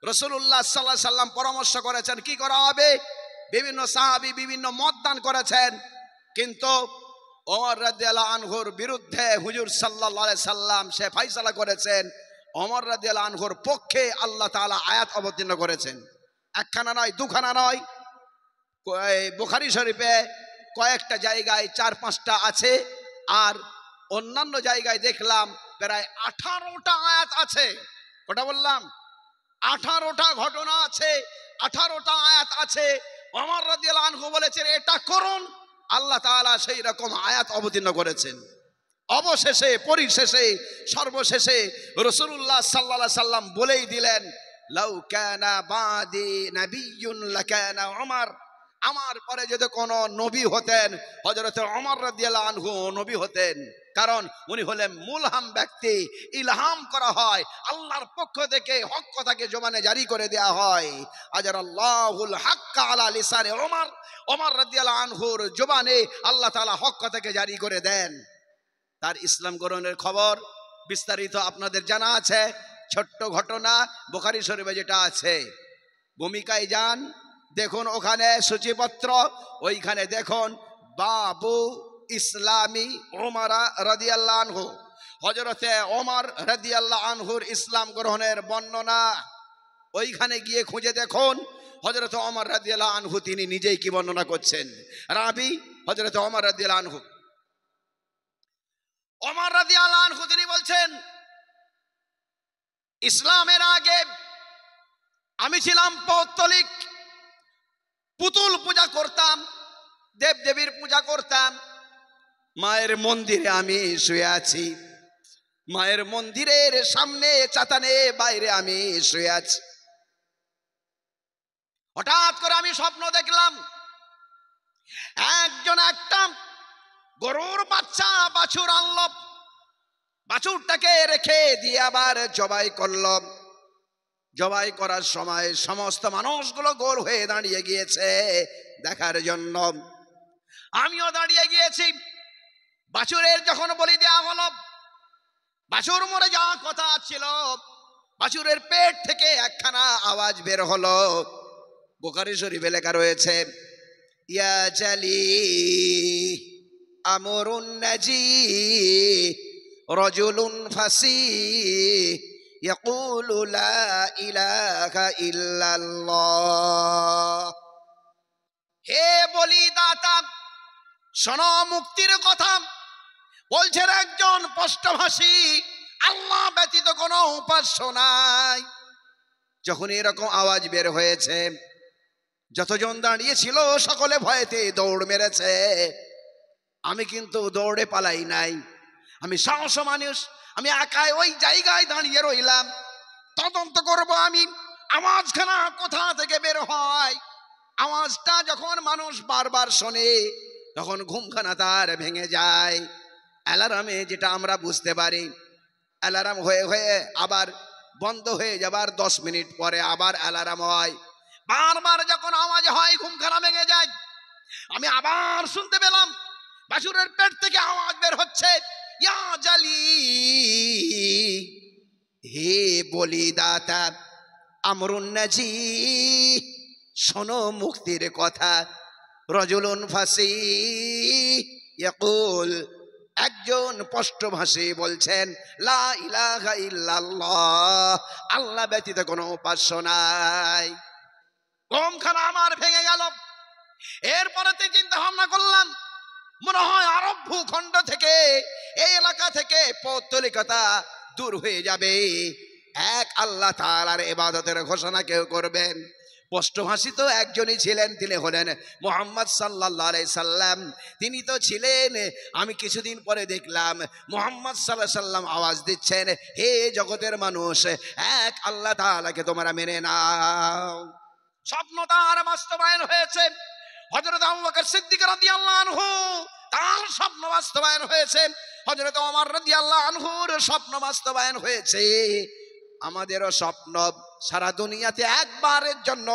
রাসূলুল্লাহ সাল্লাল্লাহু আলাইহি সাল্লাম পরামর্শ করেছেন কি করা হবে, বিভিন্ন সাহাবী বিভিন্ন মত দান করেছেন, কিন্তু ওমর রাদিয়াল্লাহু আনহুর বিরুদ্ধে হুজুর সাল্লাল্লাহু আলাইহি সাল্লাম সে ফয়সালা করেছেন। ওমর রাদিয়াল্লাহু আনহুর পক্ষে আল্লাহ তাআলা আয়াত অবতীর্ণ করেছেন। একখানা নয়, দুখানা নয়, বুখারী শরীফে কয়েকটা জায়গায় 4-5টা আছে, আর অন্যান্য জায়গায় দেখলাম প্রায় 18টা আয়াত আছে। ওটা বললাম 18টা ঘটনা আছে, 18টা আয়াত আছে। ওমর রাদিয়াল্লাহু আনহু বলেছেন এটা করুন, আল্লাহ তাআলা সেই রকম আয়াত অবতীর্ণ করেছেন। অবশেষে পরিশেষে সর্বশেষে রাসূলুল্লাহ সাল্লাল্লাহু আলাইহি সাল্লাম বলেই দিলেন, লাউ কানা বাদি নাবিয়্যুন লাকানা ওমর, আমার পরে যদি কোনো নবী হতেন হযরত ওমর রাদিয়াল্লাহু আনহু নবী হতেন। কারণ উনি হলেন মুলহাম ব্যক্তি, ইলহাম করা হয় আল্লাহর পক্ষ থেকে, হক কথাকে জবানে জারি করে দেয়া হয়। আজারাল্লাহুল হাক্কা আলা লিসানে ওমর, ওমর রাদিয়াল্লাহু আনহুর জবানে আল্লাহ তাআলা হক কথাকে জারি করে দেন। তার ইসলাম গ্রহণের খবর বিস্তারিত আপনাদের জানা আছে। ছোট্ট ঘটনা বুখারী শরীফে যেটা আছে, ভূমিকায় যান, দেখুন ওখানে সূচিপত্র, ওইখানে দেখুন বাবু ইসলামী ওমর রাদিয়াল্লাহু আনহু, হযরতে ওমর রাদিয়াল্লাহু আনহুর ইসলাম গ্রহণের বর্ণনা। ওইখানে গিয়ে খুঁজে দেখুন হযরতে ওমর রাদিয়াল্লাহু আনহু তিনি নিজেই কি বর্ণনা করছেন। রাবি হযরতে ওমর রাদিয়াল্লাহু আনহু, ওমর রাদিয়াল্লাহু আনহু তিনি বলছেন, ইসলামের আগে আমি ছিলাম পৌত্তলিক, পুতুল পূজা করতাম, দেব দেবীর পূজা করতাম। মায়ের মন্দিরে আমি শুয়ে আছি, মায়ের মন্দিরের সামনে চাতানে বাইরে আমি শুয়ে আছি। হঠাৎ করে আমি স্বপ্ন দেখলাম একজন একটা গরুর বাচ্চা বাছুর আনল, বাছুরটাকে রেখে দিয়ে আবার জবাই করল। জবাই করার সময় সমস্ত মানুষগুলো গোল হয়ে দাঁড়িয়ে গিয়েছে দেখার জন্য। আমিও দাঁড়িয়ে গিয়েছি। বাছুরের যখন বলি দেওয়া হলো, বাছুর মরে যাওয়ার কথা ছিল, বাছুরের পেট থেকে একখানা আওয়াজ বের হলো। বুখারী শরীফে লেখা রয়েছে, ইয়া জালি আমরুন নাজি রাজুলুন ফাসি ইয়াকুলু লা ইলাহা ইল্লাল্লাহ। হে বলিদাতা, শোনো মুক্তির কথা। বলছেন একজন স্পষ্টভাষী আল্লাহ ব্যতীত কোনো উপাস্য নাই। যখন এরকম আওয়াজ বের হয়েছে, যতজন দাঁড়িয়েছিল সকলে ভয়েতে দৌড় মেরেছে। আমি কিন্তু দৌড়ে পালাই নাই, আমি সাহস মানুষ, আমি একাই ওই জায়গায় দাঁড়িয়ে রইলাম। তদন্ত করব আমি আওয়াজখানা কোথা থেকে বের হয়। আওয়াজটা যখন মানুষ বারবার শোনে তখন ঘুমখানা তার ভেঙে যায়। অ্যালার্মে যেটা আমরা বুঝতে পারি, অ্যালার্ম হয়ে হয়ে আবার বন্ধ হয়ে যাবার 10 মিনিট পরে আবার অ্যালার্ম হয়। বারবার যখন আওয়াজ হয় ঘুমখানা ভেঙে যায়। আমি আবার শুনতে পেলাম বাছুরের পেট থেকে আওয়াজ বের হচ্ছে, ইয়া জালি, হে বলিদাতা আমরুন নাজি, শোনো মুক্তির কথা। রজুলুন ফাসি ইয়াকুল, একজন স্পষ্টভাষী বলছেন, লা ইলাহা ইল্লাল্লাহ, আল্লাহ ব্যতীত কোনো উপাস্য নাই। ঘুমখানা আমার ভেঙে গেল। এরপরে চিন্তা ভাবনা করলাম, মনে হয় আরব ভূখণ্ড থেকে, এই এলাকা থেকে পৌত্তলিকতা দূর হয়ে যাবে। এক আল্লাহ তাআলার ইবাদতের ঘোষণা কেউ করবেন। স্পষ্টভাষী তো একজনই ছিলেন, তিনি হলেন মুহাম্মদ সাল্লাল্লাহু আলাইহি সাল্লাম। তিনি তো ছিলেন। আমি কিছুদিন পরে দেখলাম মুহাম্মদ সাল্লাল্লাহু আলাইহি সাল্লাম আওয়াজ দিচ্ছেন, হে জগতের মানুষ, এক আল্লাহ তাআলাকে তোমরা মেনে নাও। স্বপ্ন তার বাস্তবায়ন হয়েছে। হযরত আবু বকর সিদ্দিক রাদিয়াল্লাহু আনহু, তার স্বপ্ন বাস্তবায়ন হয়েছে। হযরত ওমর রাদিয়াল্লাহু আনহুর স্বপ্ন বাস্তবায়ন হয়েছে। আমাদেরও স্বপ্ন, সারা দুনিয়াতে একবারের জন্য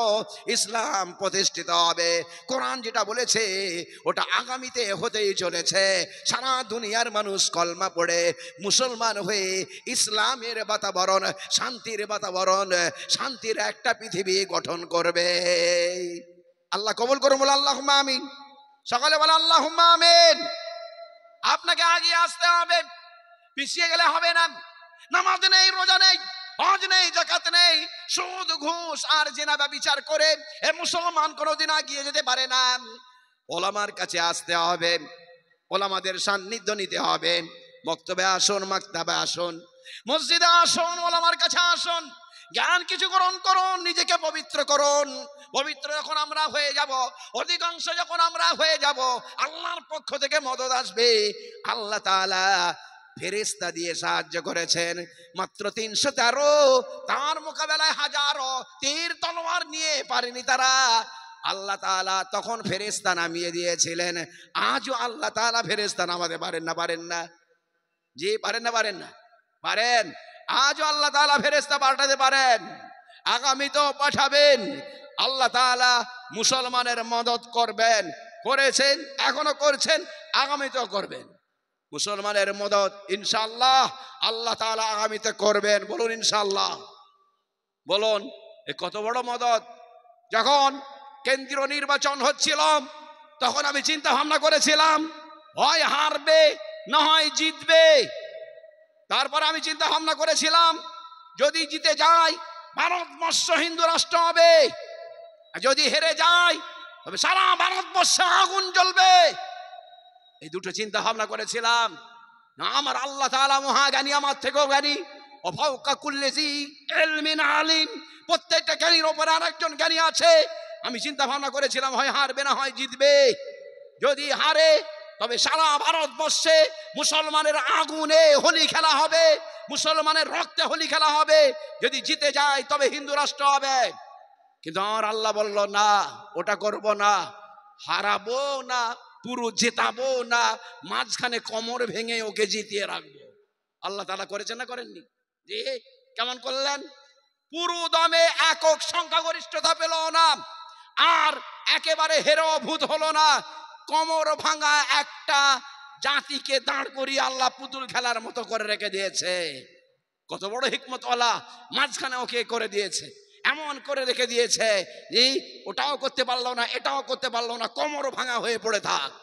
ইসলাম প্রতিষ্ঠিত হবে। কোরআন যেটা বলেছে ওটা আগামীতে হতেই চলেছে। সারা দুনিয়ার মানুষ কলমা পড়ে মুসলমান হয়ে ইসলামের বাতাবরণ, শান্তির বাতাবরণ, শান্তির একটা পৃথিবী গঠন করবে। আল্লাহ কবুল করুন, বলে আল্লাহুম্মা আমিন। সকালে বলে আল্লাহুম্মা আমিন। আপনাকে আগিয়ে আসতে হবে, পিছিয়ে গেলে হবে না। নামাজ নেই, রোজা নেই, হজ নেই, যাকাত নেই, সুদ ঘুষ আর জিনা ব্যভিচার করে এ মুসলমান কোনোদিন এগিয়ে যেতে পারে না। ওলামার কাছে আসতে হবে, ওলামাদের সান্নিধ্য নিতে হবে। মক্তবে আসুন, মাকতাবে আসুন, মসজিদে আসুন, ওলামার কাছে আসুন, জ্ঞান কিছু গ্রহণ করুন, নিজেকে পবিত্র করুন। পবিত্র যখন আমরা হয়ে যাব, অধিকাংশ যখন আমরা হয়ে যাব, আল্লাহর পক্ষ থেকে মদদ আসবে। আল্লাহ তাআলা ফেরেশতা দিয়ে সাহায্য করেছেন মাত্র 313, তার মোকাবেলায় হাজারো তীর তলোয়ার নিয়ে পারেনি তারা। আল্লাহ তাআলা তখন ফেরেশতা নামিয়ে দিয়েছিলেন। আজও আল্লাহ তাআলা ফেরেশতা নামাতে পারেন না? পারেন না? জি, পারেন না? পারেন না? পারেন। আজও আল্লাহ তাআলা ফেরেশতা পাঠাতে পারেন, আগামীতেও পাঠাবেন। আল্লাহ তাআলা মুসলমানের মদদ করবেন, করেছেন, এখনো করছেন, আগামীতেও করবেন। মুসলমানের মদদ ইনশাআল্লাহ আল্লাহ তাআলা আগামীতে করবেন। বলুন ইনশাআল্লাহ। বলুন, এ কত বড় মদদ। যখন কেন্দ্রীয় নির্বাচন হচ্ছিল তখন আমি চিন্তা ভাবনা করেছিলাম হয় হারবে না হয় জিতবে। তারপর আমি চিন্তা ভাবনা করেছিলাম যদি জিতে যায় ভারতবর্ষ হিন্দু রাষ্ট্র হবে, আর যদি হেরে যায় তবে সারা ভারতবর্ষে আগুন জ্বলবে। এই দুটো চিন্তা ভাবনা করেছিলাম। আমার আল্লাহ তাআলা মহাজ্ঞানী, আমার থেকেও জ্ঞানী। ওয়াফাওকা কুল্লি যী ইলমিন আলিম, প্রত্যেকটা জ্ঞানীর উপরে আরেকজন জ্ঞানী আছে। আমি চিন্তা ভাবনা করেছিলাম হয় হারবে না হয় জিতবে। যদি হারে তবে সারা ভারতবর্ষে মুসলমানের আগুনে হোলি খেলা হবে, মুসলমানের রক্তে হোলি খেলা হবে। যদি জিতে যায় তবে হিন্দু রাষ্ট্র হবে। কিন্তু আমার আল্লাহ বলল না, ওটা করব না, হারাবো না, পুরো জেতাবো না, মাঝখানে কোমর ভেঙে ওকে জিতিয়ে রাখবো। আল্লাহ তাআলা করেছেন না করেননি? জি, কেমন করলেন? পুরো দমে একক সংখ্যাগরিষ্ঠতা পেল না, আর একেবারে হেরো ভূত হলো না। কোমর ভাঙা একটা জাতিকে দাঁড় করিয়ে আল্লাহ পুতুল খেলার মতো করে রেখে দিয়েছে। কত বড় হিকমতওয়ালা, মাঝখানে ওকে করে দিয়েছে, এমন করে রেখে দিয়েছে যে ওটাও করতে পারলো না, এটাও করতে পারলো না, কোমর ভাঙা হয়ে পড়ে থাক।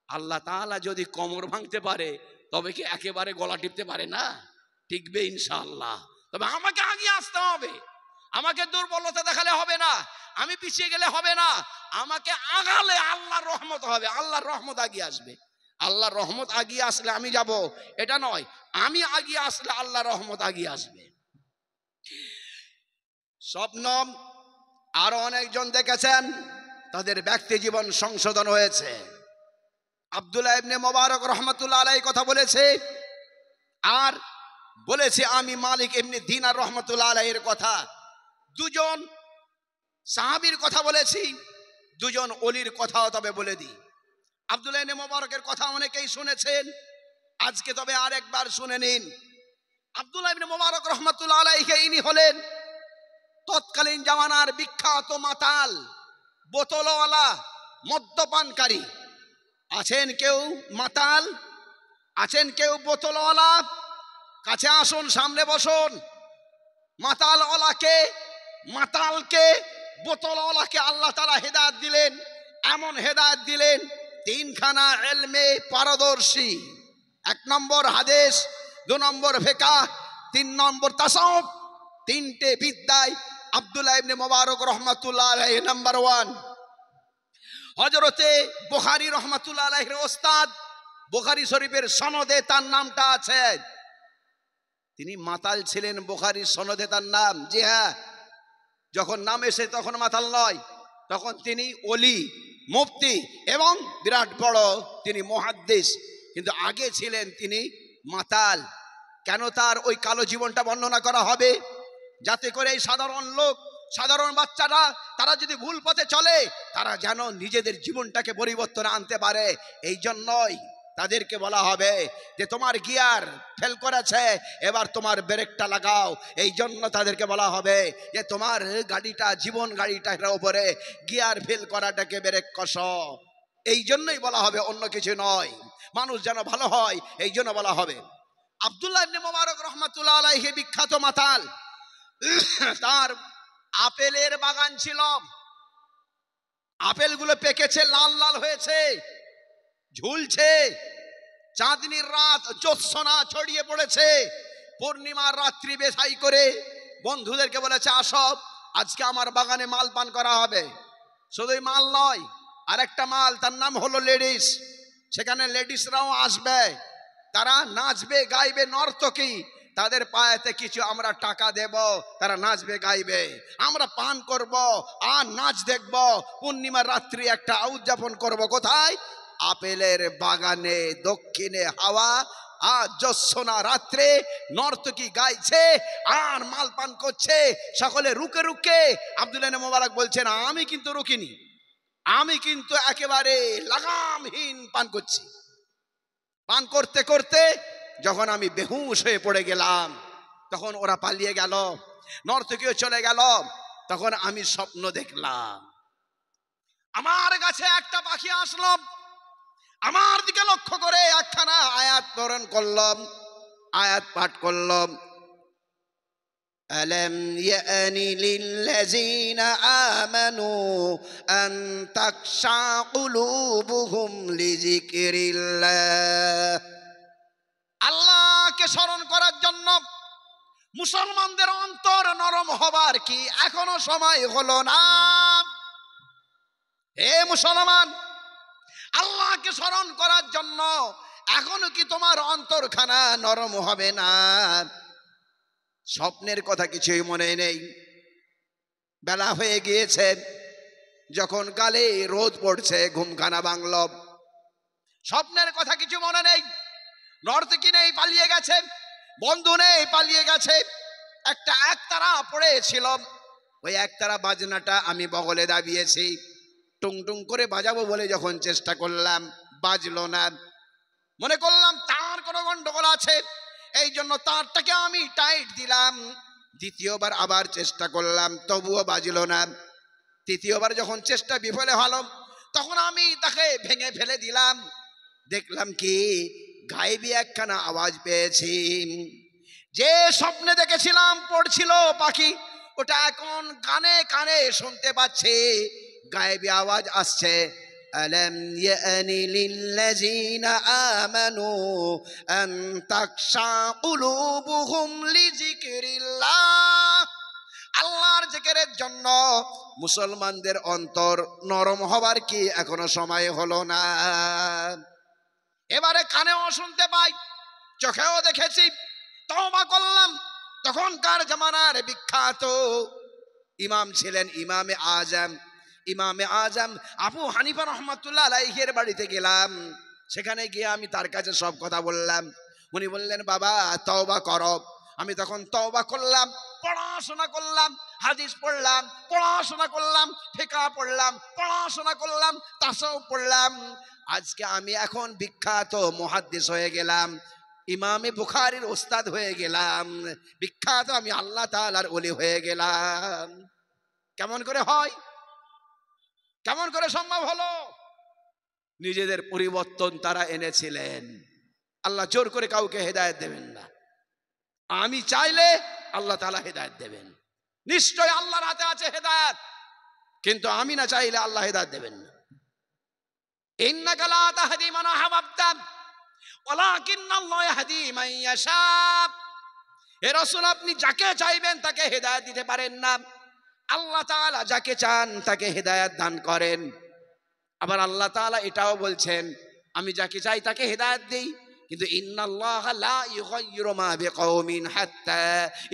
আল্লাহ তাআলা যদি কোমর ভাঙতে পারে তবে কি একেবারে গলা টিপতে পারে না? টিকবে ইনশাআল্লাহ। তবে আমাকে আগিয়ে আসতে হবে, আমাকে দুর্বলতা দেখালে হবে না, আমি পিছিয়ে গেলে হবে না, আমাকে আগালে আল্লাহর রহমত হবে, আল্লাহর রহমত আগিয়ে আসবে। আল্লাহর রহমত আগিয়ে আসলে আমি যাব এটা নয়, আমি আগিয়ে আসলে আল্লাহর রহমত আগিয়ে আসবে। স্বপ্ন আরো অনেকজন দেখেছেন, তাদের ব্যক্তি জীবন সংশোধন হয়েছে। আব্দুল্লাহ ইবনে মুবারক রহমাতুল্লাহ আলাইহি কথা বলেছে, আর বলেছে আমি মালিক ইবনে দিনার রহমাতুল্লাহ আলাইহির কথা। দুজন সাহাবীর কথা বলেছি, দুজন ওলির কথাও তবে বলে দিই। আব্দুল্লাহ ইবনে মুবারকের কথা অনেকেই শুনেছেন, আজকে তবে আরেকবার শুনে নিন। আব্দুল্লাহ ইবনে মুবারক রহমাতুল্লাহ আলাইহি ইনি হলেন তৎকালীন জামানার বিখ্যাত মাতাল, বোতলওয়ালা, মদ্যপানকারী। আছেন কেউ মাতাল, আছেন কেউ বোতলওয়ালা? কাছে আসুন, সামনে বসুন। মাতালওয়ালাকে, মাতালকে, বোতলওয়ালাকে আল্লাহ তাআলা হেদায়েত দিলেন। এমন হেদায়েত দিলেন, তিনখানা ইলমে পারদর্শী। 1 নম্বর হাদিস, 2 নম্বর ফিকহ, 3 নম্বর তাসাউফ। 3টে বিদ্যায় আব্দুল্লাহ ইবনে মুবারক রহমাতুল্লাহ আলাইহি নাম্বার 1। হযরতে বুখারী রহমাতুল্লাহ আলাইহির ওস্তাদ, বুখারী শরীফের সনদে তার নামটা আছে। তিনি মাতাল ছিলেন, বুখারীর সনদে তার নাম। জি হ্যাঁ, যখন নাম এসে তখন মাতাল নয়, তখন তিনি ওলি, মুফতি এবং বিরাট বড় তিনি মুহাদ্দিস, কিন্তু আগে ছিলেন তিনি মাতাল। কেন তার ওই কালো জীবনটা বর্ণনা করা হবে? যাতে করে এই সাধারণ লোক, সাধারণ বাচ্চারা, তারা যদি ভুল পথে চলে, তারা যেন নিজেদের জীবনটাকে পরিবর্তনে আনতে পারে। এই জন্যই তাদেরকে বলা হবে যে তোমার গিয়ার ফেল করেছে, এবার তোমার ব্রেকটা লাগাও। এই জন্য তাদেরকে বলা হবে যে তোমার গাড়িটা, জীবন গাড়িটার উপরে গিয়ার ফেল করাটাকে ব্রেক কষো। এই জন্যই বলা হবে, অন্য কিছু নয়। মানুষ যেন ভালো হয়, এই জন্য বলা হবে। আব্দুল্লাহ ইবনে মুবারক রহমাতুল্লাহ আলাইহি বিখ্যাত মাতাল। তার আপেলের বাগান ছিল, আপেলগুলো পেকেছে, লাল লাল হয়েছে, ঝুলছে। চাঁদনির রাত, জ্যোৎস্না ছড়িয়ে পড়েছে। পূর্ণিমার রাত্রি বেসাই করে বন্ধুদেরকে বলেছে, আসো আজকে আমার বাগানে মাল পান করা হবে। শুধুই মাল নয়, আরেকটা মাল, তার নাম হলো লেডিস। সেখানে লেডিসরাও আসবে, তারা নাচবে, গাইবে, নর্তকী। তাদের পায়েতে কিছু আমরা টাকা দেব, তারা নাচবে, গাইবে, আমরা পান করব আর নাচ দেখব। পূর্ণিমার রাত্রি একটা উদযাপন করব। কোথায়? আপেলের বাগানে, দক্ষিণে হাওয়া আর জ্যোৎস্না রাত্রে নর্তকী গাইছে আর মাল পান করছে, সকলে রুকে রুকে। আব্দুল্লাহ ইবনে মুবারক বলছেন, আমি কিন্তু রুকিনি, আমি কিন্তু একেবারে লাগামহীন পান করছি। পান করতে করতে যখন আমি বেহুশ হয়ে পড়ে গেলাম, তখন ওরা পালিয়ে গেল, নর্তকীও চলে গেল। তখন আমি স্বপ্ন দেখলাম, আমার কাছে একটা পাখি আসলো, আমার দিকে লক্ষ্য করে একখানা আয়াত পড়ন করলাম, আয়াত পাঠ করলাম। আলাম ইয়ানি লিল্লাযিনা আমানু আন তাখশা কুলুবুহুম লিযিকরিল্লাহ। আল্লাহকে স্মরণ করার জন্য মুসলমানদের অন্তর নরম হবার কি এখনো সময় হলো না? হে মুসলমান, আল্লাহকে স্মরণ করার জন্য এখনো কি তোমার অন্তরখানা নরম হবে না? স্বপ্নের কথা কিছুই মনে নেই, বেলা হয়ে গিয়েছে, যখন গালে রোদ পড়ছে, ঘুমখানা ভাঙল। স্বপ্নের কথা কিছু মনে নেই, নর্তকী নেই, পালিয়ে গেছে, বন্ধু নেই, পালিয়ে গেছে। একটা একতারা পড়েছিল, ওই একতারা বাজনাটা আমি বগলে দাবিয়েছি, টুং টুং করে বাজাবো বলে যখন চেষ্টা করলাম, বাজলো না। মনে করলাম তার কোনো গন্ডগোল আছে, এই জন্য তারটাকে আমি টাইট দিলাম। দ্বিতীয়বার আবার চেষ্টা করলাম, তবুও বাজলো না। তৃতীয়বার যখন চেষ্টা বিফলে হলো, তখন আমি তাকে ভেঙে ফেলে দিলাম। দেখলাম কি, গায়েবী একখানা আওয়াজ পেয়েছি। যে স্বপ্নে দেখেছিলাম পড়ছিল পাখি, ওটা এখন কানে কানে শুনতে পাচ্ছি, গায়েবী আওয়াজ আসছে। আলাম ইয়ানি লিল্লাযিনা আমানু আন তাখশা কুলুবুহুম লিযিকরিল্লাহ। আল্লাহর জিকিরের জন্য মুসলমানদের অন্তর নরম হবার কি এখনো সময় হলো না? এবারে কানেও শুনতে পাই, চোখেও দেখেছি, তওবা করলাম। তখনকার জামানার বিখ্যাত ইমাম ছিলেন ইমামে আজম। ইমামে আজম আবু হানিফা রহমাতুল্লাহ আলাইহির বাড়িতে গেলাম। সেখানে গিয়ে আমি তার কাছে সব কথা বললাম। উনি বললেন, বাবা তওবা করো। আমি তখন তওবা করলাম, পড়াশোনা করলাম, হাদিস পড়লাম, পড়াশোনা করলাম, ফিকহ পড়লাম, পড়াশোনা করলাম, তাসাউফ পড়লাম। আজকে আমি এখন বিখ্যাত মুহাদ্দিস হয়ে গেলাম, ইমামে বুখারীর ওস্তাদ হয়ে গেলাম, বিখ্যাত আমি আল্লাহ তাআলার ওলি হয়ে গেলাম। কেমন করে হয়? কেমন করে সম্ভব হলো? নিজেদের পরিবর্তন তারা এনেছিলেন। আল্লাহ জোর করে কাউকে হেদায়েত দেবেন না। আমি চাইলে আল্লাহ তাআলা হেদায়েত দেবেন, নিশ্চয় আল্লাহর হাতে আছে হেদায়েত, কিন্তু আমি না চাইলে আল্লাহ হেদায়েত দেবেন না। ইন্নাকা লা তাহদি মান আহবাবতা ওয়ালাকিন্নাল্লাহু ইয়াহদি মান ইয়াশা। হে রাসূল, আপনি যাকে চাইবেন তাকে হেদায়েত দিতে পারেন না, আল্লাহ তাআলা যাকে চান তাকে হেদায়েত দান করেন। আবার আল্লাহ তাআলা এটাও বলছেন, আমি যাকে চাই তাকে হেদায়েত দেই, কিন্তু ইন্নাল্লাহা লা ইউগাইয়িরু মা বিকওমিন হাত্তা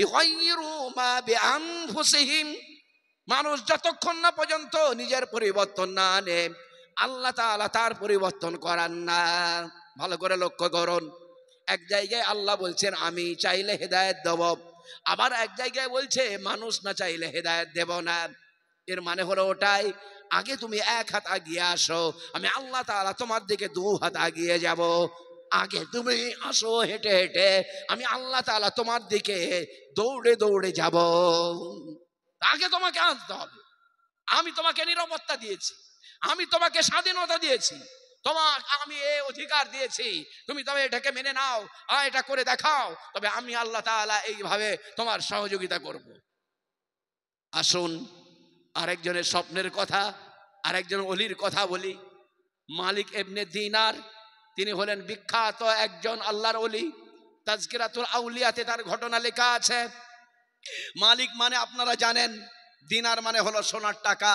ইউগাইয়িরু মা বিআনফুসিহিম। মানুষ যতক্ষণ না পর্যন্ত নিজের পরিবর্তন না আনে, আল্লাহ তাআলা তার পরিবর্তন করান না। ভালো করে লক্ষ্য করুন, এক জায়গায় আল্লাহ বলছেন আমি চাইলে হেদায়েত দেব, আবার এক জায়গায় বলছে মানুষ না চাইলে হেদায়েত দেব না। এর মানে হলো ওটাই, আগে তুমি এক হাত আগিয়ে আসো, আমি আল্লাহ তাআলা তোমার দিকে 2 হাত আগিয়ে যাব। আগে তুমি আসো হেঁটে হেঁটে, আমি আল্লাহ তাআলা তোমার দিকে দৌড়ে দৌড়ে যাব। আগে তোমাকে আসতে হবে। আমি তোমাকে নিরাপত্তা দিয়েছি, আমি তোমাকে স্বাধীনতা দিয়েছি, তোমাকে আমি এই অধিকার দিয়েছি, তুমি তবে এটাকে মেনে নাও, এটা করে দেখাও, তবে আমি আল্লাহ তাআলা এইভাবে তোমার সহযোগিতা করব। আসুন আরেকজনের স্বপ্নের কথা, আরেকজন ওলির কথা বলি। মালিক ইবনে দিনার, তিনি হলেন বিখ্যাত একজন আল্লাহর ওলি। তাজকিরাতুল আউলিয়াতে তার ঘটনা লেখা আছে। মালিক মানে আপনারা জানেন, দিনার মানে হলো সোনার টাকা,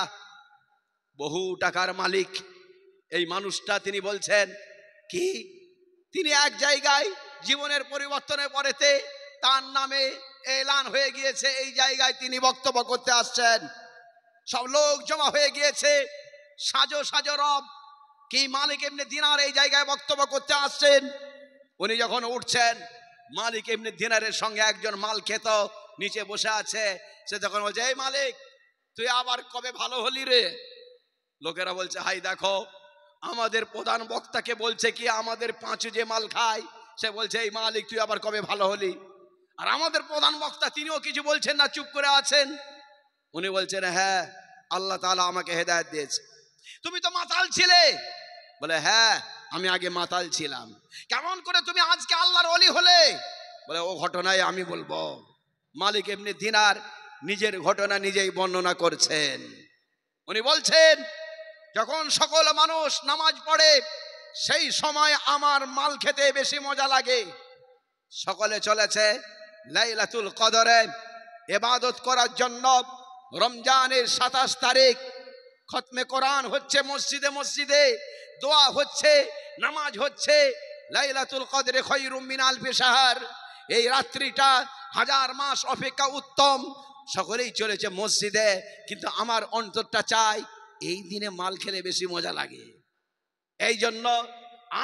বহু টাকার মালিক। এই মানুষটা তিনি বলছেন কি, তিনি এক জায়গায় জীবনের পরিবর্তনের পরেতে তার নামে এলান হয়ে গিয়েছে, এই জায়গায় তিনি বক্তব্য করতে আসছেন। সব লোক জমা হয়ে গিয়েছে, সাজো সাজো রব, কি মালিক ইবনে দিনার এই জায়গায় বক্তব্য করতে আসছেন। উনি যখন উঠছেন, মালিক ইবনে দিনারের সঙ্গে একজন মাল খেত নিচে বসে আছে। সে তখন বলছে, এই মালিক, তুই আবার কবে ভালো হলি রে? লোকেরা বলছে, হাই দেখো, আমাদের প্রধান বক্তাকে বলছে কি আমাদের 5 যে মাল খায়, সে বলছে এই মালিক তুই আবার কবে ভালো হলি? আর আমাদের প্রধান বক্তা তিনিও কিছু বলছেন না, চুপ করে আছেন। উনি বলছেন, হ্যাঁ আল্লাহ তাআলা আমাকে হেদায়েত দিয়েছে। তুমি তো মাতাল ছিলে। বলে, হ্যাঁ আমি আগে মাতাল ছিলাম। কেমন করে তুমি আজকে আল্লাহর ওলি হলে? বলে, ও ঘটনায় আমি বলবো। মালিক ইবনে দিনার নিজের ঘটনা নিজেই বর্ণনা করছেন। উনি বলছেন, যখন সকল মানুষ নামাজ পড়ে সেই সময় আমার মাল খেতে বেশি মজা লাগে। সকলে চলেছে লাইলাতুল কদরে ইবাদত করার জন্য। রমজানের 27 তারিখ খতমে কোরআন হচ্ছে মসজিদে মসজিদে, দোয়া হচ্ছে, নামাজ হচ্ছে। লাইলাতুল কদরে খায়রুম মিন আলফি শাহর, এই রাত্রিটা 1000 মাস অপেক্ষা উত্তম। সকলেই চলেছে মসজিদে, কিন্তু আমার অন্তরটা চাই এই দিনে মাল খেলে বেশি মজা লাগে। এই জন্য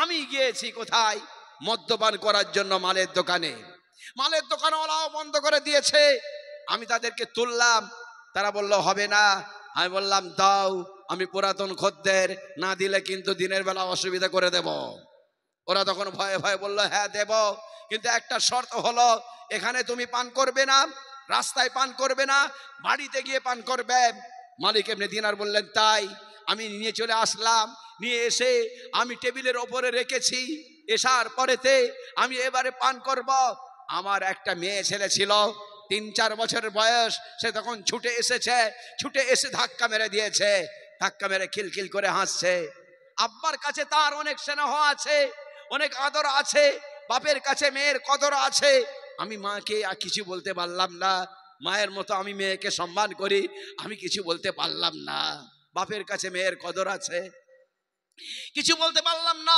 আমি গিয়েছি কোথায়? মদ্যপান করার জন্য মালের দোকানে। মালের দোকানওয়ালাও বন্ধ করে দিয়েছে। আমি তাদেরকে তুললাম, তারা বলল হবে না। আমি বললাম দাও, আমি পুরাতন খদ্দের, না দিলে কিন্তু দিনের বেলা অসুবিধা করে দেব। ওরা তখন ভয়ে ভয়ে বলল, হ্যাঁ দেব, কিন্তু একটা শর্ত হলো, এখানে তুমি পান করবে না, রাস্তায় পান করবে না, বাড়িতে গিয়ে পান করবে। মালিক ইবনে দিনার বললেন তাই। আমি নিয়ে চলে আসলাম, নিয়ে এসে আমি টেবিলের ওপরে রেখেছি। এসার পরেতে আমি এবারে পান করব। আমার একটা মেয়ে ছেলে ছিল, 3-4 বছরের বয়স। সে তখন ছুটে এসেছে, ছুটে এসে ধাক্কা মেরে দিয়েছে, ধাক্কা মেরে খিলখিল করে হাসছে। আব্বার কাছে তার অনেক স্নেহ আছে, অনেক আদর আছে, বাপের কাছে মেয়ের কদর আছে। আমি মাকে আর কিছু বলতে পারলাম না। মায়ের মতো আমি মেয়েকে সম্মান করি, আমি কিছু বলতে পারলাম না। বাপের কাছে মেয়ের কদর আছে, কিছু বলতে পারলাম না।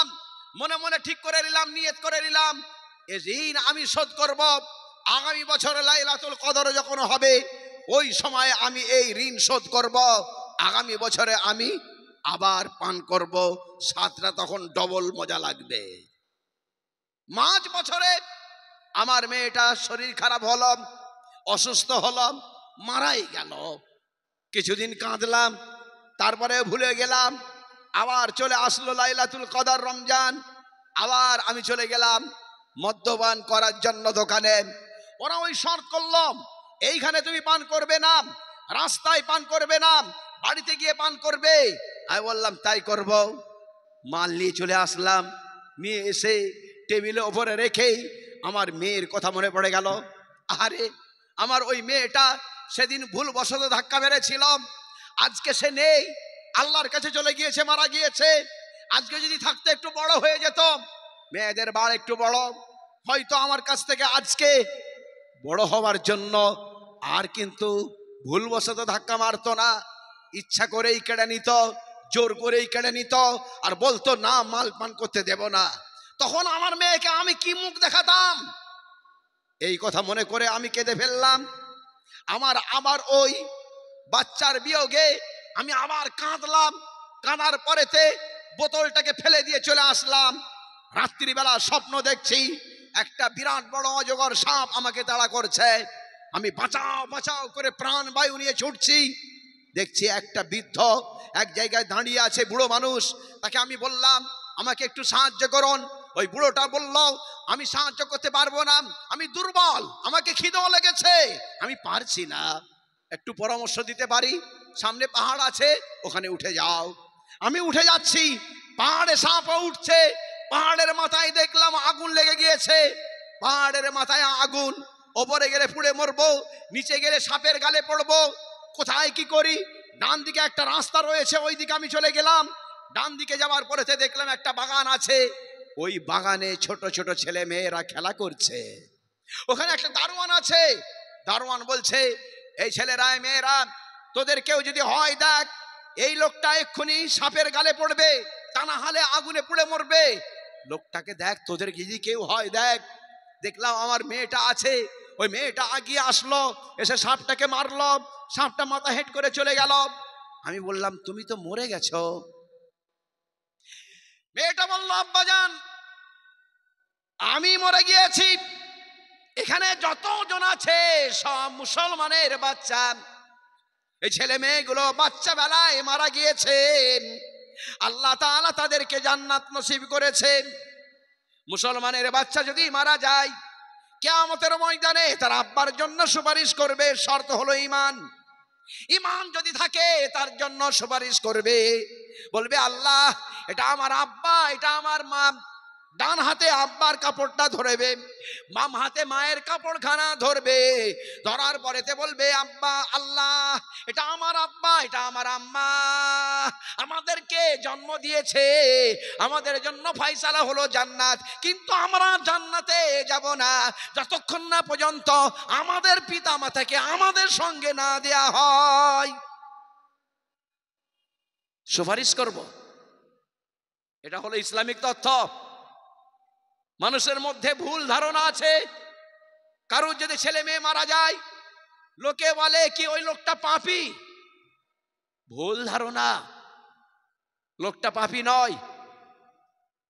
মনে মনে ঠিক করে নিলাম, নিয়ত করে নিলাম, এই ঋণ আমি শোধ করব। আগামী বছর লাইলাতুল কদর যখন হবে, ওই সময় আমি এই ঋণ শোধ করব, আগামী বছরে আমি আবার পান করব, স্বাদটা তখন ডবল মজা লাগবে। 5 বছরে আমার মেয়েটা শরীর খারাপ হলো, অসুস্থ হলো, মারাই গেল। কিছুদিন কাঁদলাম, তারপরে ভুলে গেলাম। আবার চলে আসলো লাইলাতুল কদর, রমজান, আবার আমি চলে গেলাম মদ্যপান করার জন্য দোকানে। ওরা ওই শর্ত করলো, এইখানে তুমি পান করবে না, রাস্তায় পান করবে না, বাড়িতে গিয়ে পান করবে। আমি বললাম তাই করব। মাল নিয়ে চলে আসলাম, মেয়ে এসে টেবিলে ওপরে রেখেই আমার মেয়ের কথা মনে পড়ে গেল। আরে আমার ওই মেয়েটা সেদিন ভুলবশত ধাক্কা মেরেছিলাম, আজকে সে নেই, আল্লাহর কাছে চলে গিয়েছে, মারা গিয়েছে। আজকে যদি থাকতে একটু বড় হয়ে যেত, মেয়েদের বার একটু বড়, হয়তো আমার কাছ থেকে আজকে বড় হওয়ার জন্য আর কিন্তু ভুলবশত ধাক্কা মারতো না, ইচ্ছা করেই কেড়ে নিত, জোর করেই কেড়ে নিত, আর বলতো না মাল পান করতে দেব না। তখন আমার মেয়েকে আমি কি মুখ দেখাতাম, এই কথা মনে করে আমি কেঁদে ফেললাম। আমার ওই বাচ্চার বিয়োগে আমি আবার কাঁদলাম। কাঁদার পরেতে বোতলটাকে ফেলে দিয়ে চলে আসলাম। রাত্রিবেলা স্বপ্ন দেখছি একটা বিরাট বড় অজগর সাপ আমাকে তাড়া করছে। আমি বাঁচাও বাঁচাও করে প্রাণ বায়ু নিয়ে ছুটছি। দেখছি একটা বৃদ্ধ এক জায়গায় দাঁড়িয়ে আছে, বুড়ো মানুষ। তাকে আমি বললাম আমাকে একটু সাহায্য করুন। ওই বুড়োটা বলল আমি সাহায্য করতে পারবো না, আমি দুর্বল, আমাকে খিদেও লেগেছে, আমি পারছি না, একটু পরামর্শ দিতে পারি? সামনে পাহাড় আছে, ওখানে উঠে যাও। আমি উঠে যাচ্ছি, পাহাড়ে সাপও উঠছে। পাহাড়ের মাথায় দেখলাম আগুন লেগে গিয়েছে। পাহাড়ের মাথায় আগুন, ওপরে গেলে পুড়ে মরবো, নিচে গেলে সাপের গালে পড়বো, কোথায় কি করি? ডান দিকে একটা রাস্তা রয়েছে, ওই দিকে আমি চলে গেলাম। ডান দিকে যাওয়ার পরেতে দেখলাম একটা বাগান আছে, ওই বাগানে ছোট ছোট ছেলে মেয়েরা খেলা করছে। ওখানে একটা দারোয়ান আছে। দারোয়ান বলছে এই ছেলেরা মেয়েরা তোদের কেউ যদি হয় দেখ, এই লোকটা এক্ষুনি সাপের গালে পড়বে, তা না হলে আগুনে পুড়ে মরবে। লোকটাকে দেখ, তোদের যদি কেউ হয় দেখ। দেখলাম আমার মেয়েটা আছে, ওই মেয়েটা আগিয়ে আসলো, এসে সাপটাকে মারলো, সাপটা মাথা হেট করে চলে গেল। আমি বললাম তুমি তো মরে গেছো। মেয়েটা বলল আব্বাজান আমি মরে গিয়েছি, এখানে যতজন আছে সব মুসলমানের বাচ্চা। এই ছেলে মেয়েগুলো বাচ্চা বেলায় মারা গিয়েছে, আল্লাহ তাআলা তাদেরকে জান্নাত নসিব করেছেন। মুসলমানের বাচ্চা যদি মারা যায়, কিয়ামতের ময়দানে তার আব্বার জন্য সুপারিশ করবে, শর্ত হলো ঈমান। ঈমান যদি থাকে তার জন্য সুপারিশ করবে, বলবে আল্লাহ এটা আমার আব্বা, এটা আমার মা। ডান হাতে আব্বার কাপড়টা ধরবে, বাম হাতে মায়ের কাপড়খানা ধরবে। ধরার পরেতে বলবে আব্বা আল্লাহ এটা আমার আব্বা, এটা আমার আম্মা, আমাদেরকে জন্ম দিয়েছে, আমাদের জন্য ফয়সালা হলো জান্নাত, কিন্তু আমরা জান্নাতে যাব না যতক্ষণ না পর্যন্ত আমাদের পিতা মাতাকে আমাদের সঙ্গে না দেয়া হয়। সুপারিশ করব, এটা হলো ইসলামিক তথ্য। মানুষের মধ্যে ভুল ধারণা আছে, কারোর যদি ছেলে মেয়ে মারা যায় লোকে বলে কি ওই লোকটা পাপী। ভুল ধারণা, লোকটা পাপী নয়।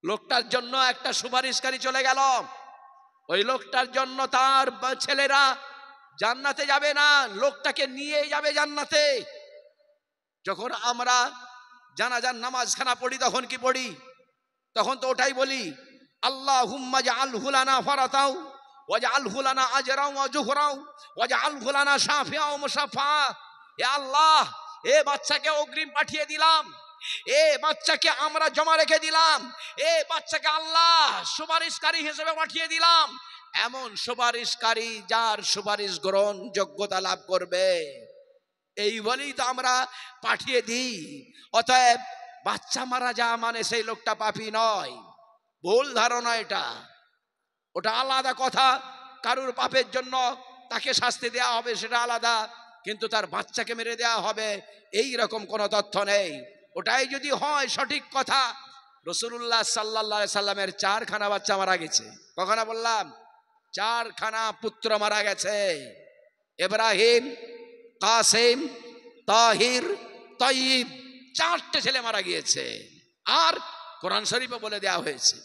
লোকটার জন্য একটা সুপারিশকারী চলে গেল, ওই লোকটার জন্য তার ছেলেরা জান্নাতে যাবে না, লোকটাকে নিয়ে যাবে জান্নাতে। যখন আমরা জানাজার নামাজখানা পড়ি তখন কি পড়ি? তখন তো ওটাই বলি আল্লাহুম্মা জাআলহু লানা ফারাতাও ওয়াজআলহু লানা আজরাও ওয়া যুহরাও ওয়াজআলহু লানা শাফিআও মুশাফা। হে আল্লাহ, এ বাচ্চাকে অগ্রিম পাঠিয়ে দিলাম, এ বাচ্চাকে আমরা জমা রেখে দিলাম, এ বাচ্চাকে আল্লাহ সুপারিশকারী হিসেবে পাঠিয়ে দিলাম, এমন সুপারিশকারী যার সুপারিশ গ্রহণ যোগ্যতা লাভ করবে। এই বলেই তো আমরা পাঠিয়ে দিই। অতএব বাচ্চা মারা যা মানে সেই লোকটা পাপী নয়, ভুল ধারণা এটা, ওটা আলাদা কথা। কারুর পাপের জন্য তাকে শাস্তি দেয়া হবে সেটা আলাদা, কিন্তু তার বাচ্চাকে মেরে দেয়া হবে এই রকম কোনো তথ্য নেই। ওটাই যদি হয় সঠিক কথা, রাসূলুল্লাহ সাল্লাল্লাহু আলাইহি সাল্লামের 4খানা বাচ্চা মারা গেছে। কখনো বললাম 4খানা পুত্র মারা গেছে। ইব্রাহিম, কাসেম, তাহির, তাইব, 4টে ছেলে মারা গিয়েছে। আর কোরআন শরীফে বলে দেওয়া হয়েছে,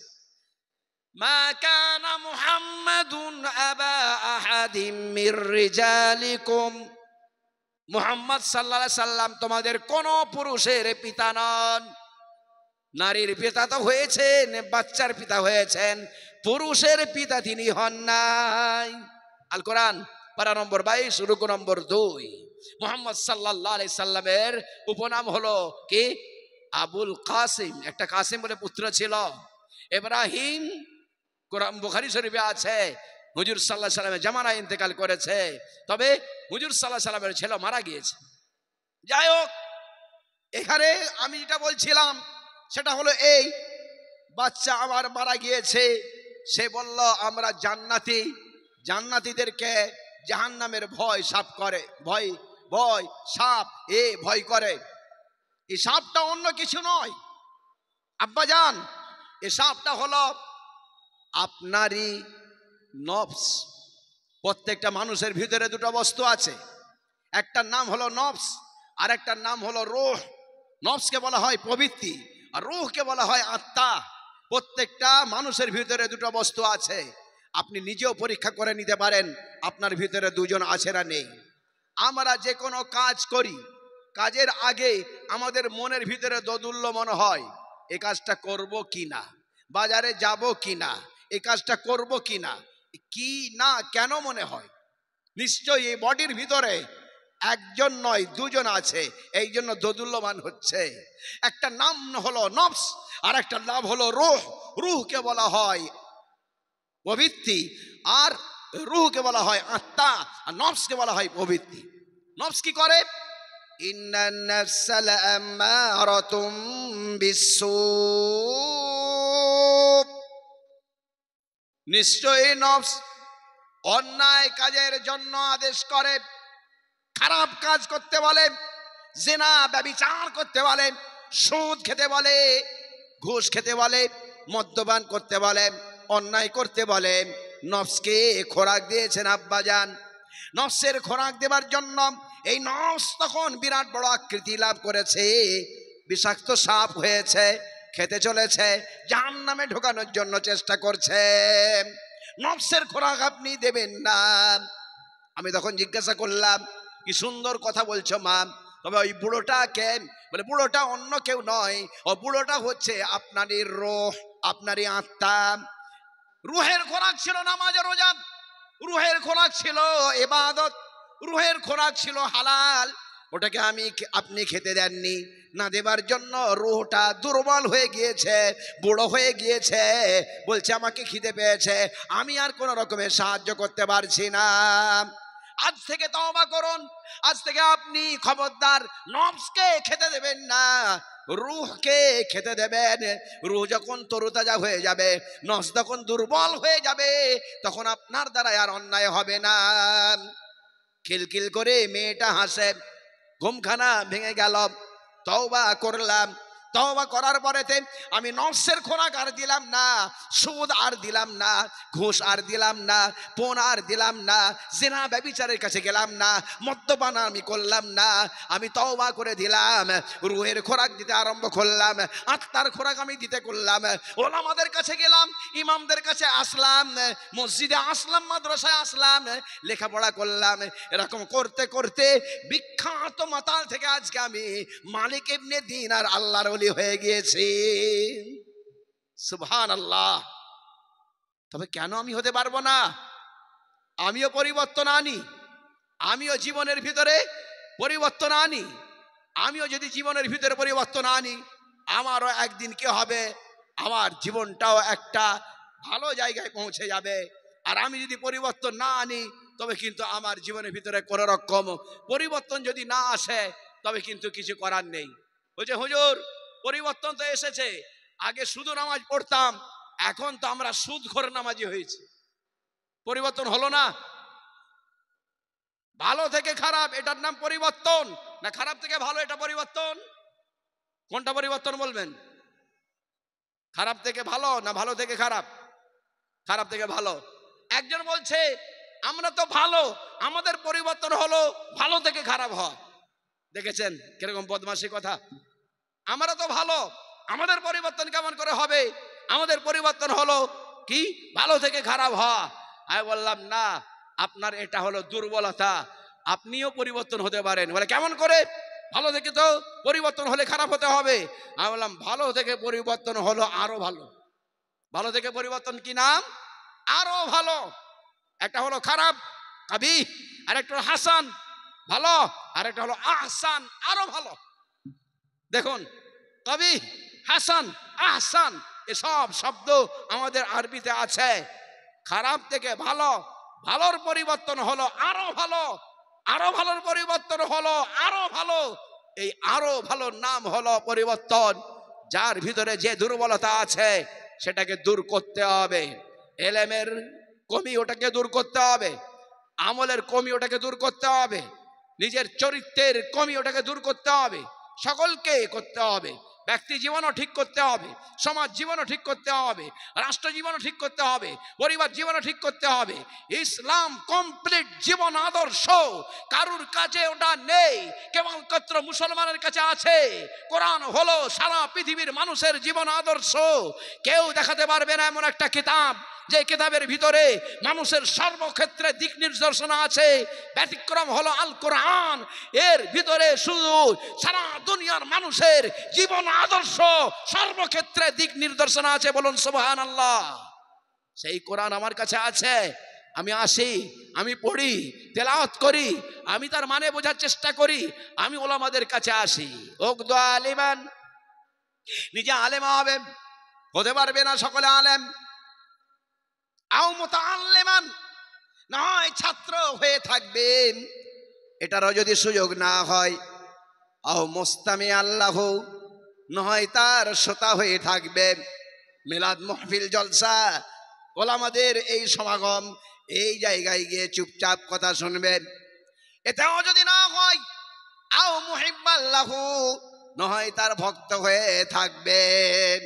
মা কানা মুহাম্মাদুন আবা আহাদিম মির রিজালিকুম, মুহাম্মদ সাল্লাল্লাহু আলাইহি সাল্লাম তোমাদের কোন পুরুষের পিতা নন। নারীর পিতা তো হয়েছেন, বাচ্চার পিতা হয়েছেন, পুরুষের পিতা তিনি হন নাই। আল কোরআন পারা নম্বর 22 রুকু নম্বর 2। মুহাম্মদ সাল্লাল্লাহু আলাইহি সাল্লামের উপনাম হলো কি? আবুল কাসিম। একটা কাসিম বলে পুত্র ছিল। ইব্রাহিম, কোরআন বুখারী শরীফে আছে, হুজুর সাল্লাল্লাহু আলাইহি সাল্লামের জামানায় ইন্তেকাল করেছে, তবে হুজুর সাল্লাল্লাহু আলাইহি সাল্লামের ছেলে মারা গিয়েছে। যাই হোক, এখানে আমি যেটা বলছিলাম সেটা হলো এই, বাচ্চা আমার মারা গিয়েছে, সে বলল আমরা জান্নাতি, জান্নাতীদেরকে জাহান্নামের ভয় সাপ করে, ভয় ভয় সাপ ভয় করে। এই সাপটা অন্য কিছু নয় আব্বাজান, এই সাপটা হলো আপনারই নফস। প্রত্যেকটা মানুষের ভিতরে দুটো বস্তু আছে, একটার নাম হলো নফস আর একটার নাম হলো রূহ। নফসকে বলা হয় প্রবৃত্তি আর রূহকে বলা হয় আত্মা। প্রত্যেকটা মানুষের ভিতরে দুটো বস্তু আছে। আপনি নিজেও পরীক্ষা করে নিতে পারেন আপনার ভিতরে দুজন আছে না নেই। আমরা যে কোনো কাজ করি, কাজের আগে আমাদের মনের ভিতরে দোদুল্য মনে হয়, এই কাজটা করব কি না, বাজারে যাব কি না, এই কাজটা করব কি না, কি না কেন মনে হয়? নিশ্চয়ই এই বডির ভিতরে একজন নয় দুজন আছে, এই জন্য দোদুল্যমান হচ্ছে। একটা নাম হলো নফস আর একটা নাম হলো রূহ। রূহকে বলা হয় প্রবৃত্তি আর রূহকে বলা হয় আত্মা, আর নফসকে বলা হয় প্রবৃত্তি। নফস কি করে? ইন্নান নাফসা লাআম্মারাতুম বিসসূ, নিশ্চয়ই নফস অন্যায় কাজের জন্য আদেশ করে, খারাপ কাজ করতে বলে, জিনা ব্যভিচার করতে বলে, সুদ খেতে বলে, ঘুষ খেতে বলে, মদ্যপান করতে বলে, অন্যায় করতে বলে। নফসকে খোরাক দিয়েছেন আব্বাজান। নফসের খোরাক দেবার জন্য এই নফস তখন বিরাট বড় আকৃতি লাভ করেছে, বিষাক্ত সাপ হয়েছে, খেতে চলেছে, জাহান্নামে ঢোকানোর জন্য চেষ্টা করছে। নফসের খোরাক আপনি দেবেন না। আমি তখন জিজ্ঞাসা করলাম, কি সুন্দর কথা বলছো মা, তবে ওই বুড়োটা কে? বলে বুড়োটা অন্য কেউ নয়, ও বুড়োটা হচ্ছে আপনারই রূহ, আপনারই আত্মা। রুহের খোরাক ছিল নামাজ রোজা, রুহের খোরাক ছিল ইবাদত, রুহের খোরাক ছিল হালাল। ওটাকে আপনি খেতে দেননি, না দেবার জন্য রুহটা দুর্বল হয়ে গিয়েছে, বুড়ো হয়ে গিয়েছে, বলছে আমাকে খিদে পেয়েছে, আমি আর কোনো রকমের সাহায্য করতে পারছি না। আজ থেকে তওবা করুন, আজ থেকে আপনি খবরদার নফসকে খেতে দেবেন না, রূহকে খেতে দেবেন। রূহ যখন তরুতাজা হয়ে যাবে, নফস যখন দুর্বল হয়ে যাবে, তখন আপনার দ্বারা আর অন্যায় হবে না। খিলখিল করে মেয়েটা হাসে, ঘুমখানা ভেঙে গেল, তওবা করলাম। তওবা করার পরেতে আমি নফসের খোরাক আর দিলাম না, সুদ আর দিলাম না, ঘুষ আর দিলাম না, পণ আর দিলাম না, জিনা ব্যভিচারের কাছে গেলাম না, মদ্যপান আমি করলাম না। আমি তওবা করে দিলাম, রুহের খোরাক দিতে আরম্ভ করলাম, আত্মার খোরাক আমি দিতে করলাম। ওলামাদের কাছে গেলাম, ইমামদের কাছে আসলাম, মসজিদে আসলাম, মাদ্রাসায় আসলাম, লেখাপড়া করলাম। এরকম করতে করতে বিখ্যাত মাতাল থেকে আজকে আমি মালিক ইবনে দিনার আল্লাহর ওলি হয়ে গিয়েছি। সুবহানাল্লাহ। তবে কেন আমি হতে পারবো না? আমিও পরিবর্তন আনি, আমিও জীবনের ভিতরে পরিবর্তন আনি। আমিও যদি জীবনের ভিতরে পরিবর্তন আনি, আমারও একদিন কি হবে, আমার জীবনটাও একটা ভালো জায়গায় পৌঁছে যাবে। আর আমি যদি পরিবর্তন না আনি, তবে কিন্তু আমার জীবনের ভিতরে কোনো রকম পরিবর্তন যদি না আসে, তবে কিন্তু কিছু করার নেই। বলছে হুজুর পরিবর্তন তো এসেছে, আগে শুধু নামাজ পড়তাম, এখন তো আমরা সুদখোর নামাজি হয়েছি। পরিবর্তন হলো না? ভালো থেকে খারাপ এটার নাম পরিবর্তন, না খারাপ থেকে ভালো এটা পরিবর্তন? কোনটা পরিবর্তন বলবেন? খারাপ থেকে ভালো না ভালো থেকে খারাপ? খারাপ থেকে ভালো। একজন বলছে আমরা তো ভালো, আমাদের পরিবর্তন হলো ভালো থেকে খারাপ হয়। দেখেছেন কিরকম বদমাশি কথা? আমরা তো ভালো, আমাদের পরিবর্তন কেমন করে হবে? আমাদের পরিবর্তন হলো কি ভালো থেকে খারাপ হওয়া। আমি বললাম না, আপনার এটা হলো দুর্বলতা, আপনিও পরিবর্তন হতে পারেন। বলে কেমন করে? ভালো থেকে তো পরিবর্তন হলে খারাপ হতে হবে। আমি বললাম ভালো থেকে পরিবর্তন হলো আরো ভালো। ভালো থেকে পরিবর্তন কি নাম? আরো ভালো। একটা হলো খারাপ কাবি, আর একটা হলো হাসান ভালো, আর একটা হলো আহসান আরো ভালো। দেখুন কবি, হাসান, আহসান এসব শব্দ আমাদের আরবিতে আছে। খারাপ থেকে ভালো, ভালোর পরিবর্তন হলো আরো ভালো, আরো ভালোর পরিবর্তন হলো আরো ভালো। এই আরো ভালোর নাম হলো পরিবর্তন। যার ভিতরে যে দুর্বলতা আছে সেটাকে দূর করতে হবে। এলেমের কমি ওটাকে দূর করতে হবে, আমলের কমি ওটাকে দূর করতে হবে, নিজের চরিত্রের কমি ওটাকে দূর করতে হবে। সকলকে করতে হবে। ব্যক্তি জীবনও ঠিক করতে হবে, সমাজ জীবনও ঠিক করতে হবে, রাষ্ট্র জীবনও ঠিক করতে হবে, পরিবার জীবনও ঠিক করতে হবে। ইসলাম কমপ্লিট জীবন আদর্শ, কারুর কাছে ওটা নেই, কেবলমাত্র মুসলমানের কাছে আছে। কোরআন হলো সারা পৃথিবীর মানুষের জীবন আদর্শ। কেউ দেখাতে পারবে না এমন একটা কিতাব যে কিতাবের ভিতরে মানুষের সর্বক্ষেত্রে দিক নির্দেশনা আছে। ব্যতিক্রম হলো আল কোরআন, এর ভিতরে শুধু সারা দুনিয়ার মানুষের জীবন আদর্শ, সর্বক্ষেত্রে দিক নির্দেশনা আছে। বলুন সুবহানাল্লাহ। সেই কোরআন আমার কাছে আছে, আমি আসি, আমি পড়ি, তেলাওয়াত করি, আমি তার মানে বোঝার চেষ্টা করি, আমি ওলামাদের কাছে আসি। উকদু আলিমান, নিজে আলেম হবে, হতে পারবে না সকলে আলেম। আও মুতাআল্লিমান, নয় ছাত্র হয়ে থাকবেন, এটারও যদি সুযোগ না হয়। আও মুস্তামি আল্লাহ, নয় তার শ্রোতা হয়ে থাকবেন। মিলাদ মাহফিল জলসা, ওলামাদের এই সমাগম, এই জায়গায় গিয়ে চুপচাপ কথা শুনবেন। এটাও যদি না হয়, আও মুহিব্বাল্লাহু, নয় তার ভক্ত হয়ে থাকবেন।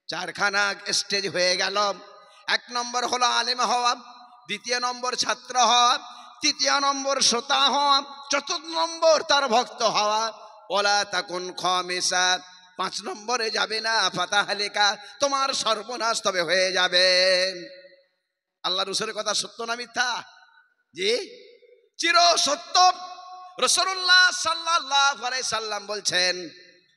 চারখানা স্টেজ হয়ে গেল। এক নম্বর হলো আলেম হওয়া, দ্বিতীয় নম্বর ছাত্র হওয়া, তৃতীয় নম্বর শ্রোতা হওয়া, চতুর্থ নম্বর তার ভক্ত হওয়া। ওলা তাকুন খামিসা, 5 নম্বরে যাবে না ফাতাহালিকা, তোমার সর্বনাশ তবে হয়ে যাবে। আল্লাহ রাসূলের কথা সত্য না মিথ্যা? জি, চির সত্য। রাসূলুল্লাহ সাল্লাল্লাহু আলাইহি সাল্লাম বলছেন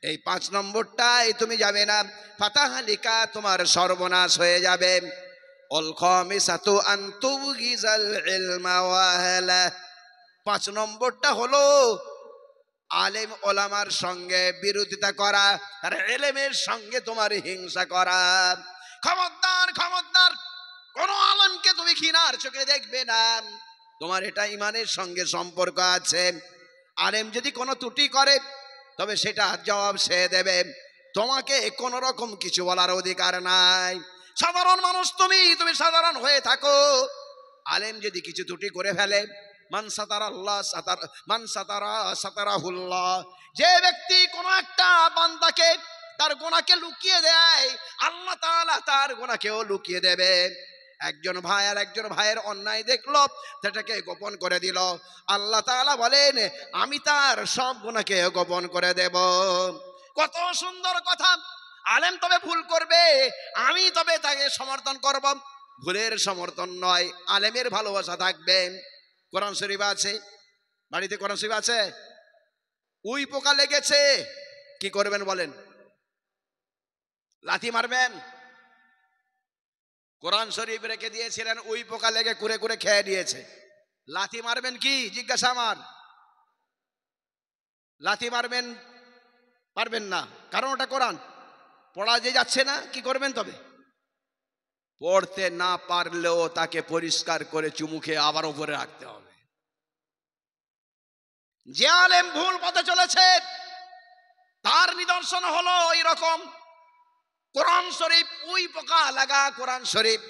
এই 5 নম্বরটাই তুমি যাবে না, ফাতাহালিকা, তোমার সর্বনাশ হয়ে যাবে। অল খামিসাতু আন তুগিজাল ইলমা ওয়া আহলা, 5 নম্বরটা হলো আলেম ওলামার সঙ্গে বিরোধিতা করা, আর ইলমের সঙ্গে তোমার হিংসা করা। খবরদার, খবরদার, কোন আলেমকে তুমি ঘৃণার চোখে দেখবে না। তোমার এটা ইমানের সঙ্গে সম্পর্ক আছে। আলেম যদি কোনো ত্রুটি করে তবে সেটা জবাব সে দেবে, তোমাকে কোন রকম কিছু বলার অধিকার নাই। সাধারণ মানুষ তুমি সাধারণ হয়ে থাকো। আলেম যদি কিছু ত্রুটি করে ফেলে, মান সাতারাল্লাহ সাতার, মান সাতারা সাতারাহুল্লাহ, যে ব্যক্তি কোন একটা বান্দাকে তার গুনাহকে লুকিয়ে দেয়, আল্লাহ তাআলা তার গুনাহকেও লুকিয়ে দেবে। একজন ভাই আর একজন ভাইয়ের অন্যায় দেখলো, সেটাকে গোপন করে দিল, আল্লাহ তাআলা বলেন আমি তার সব গুনাহকে গোপন করে দেব। কত সুন্দর কথা। আলেম তবে ভুল করবে, আমি তবে তাকে সমর্থন করব। ভুলের সমর্থন নয়, আলেমের ভালোবাসা থাকবে। কোরআন শরীফ আছে, বাড়িতে কোরআন শরীফ আছে। উই পোকা লেগেছে, কি করবেন বলেন? লাথি মারবেন? কোরআন শরীফ রেখে দিয়েছিলেন, উই পোকা লেগে কুরে কুরে খেয়ে দিয়েছে, লাথি মারবেন কি? জিজ্ঞাসা আমার। লাথি মারবেন? পারবেন না, কারণ ওটা কোরআন। পড়া যে যাচ্ছে না, কি করবেন তবে? পড়তে না পারলেও তাকে পরিষ্কার করে চুমু খেয়ে আবার উপরে রাখতে হবে। যে আলেম ভুল পথে চলেছে তার নিদর্শন হলো ওই রকম কোরআন শরীফ উই পোকা লাগা কোরআন শরীফ।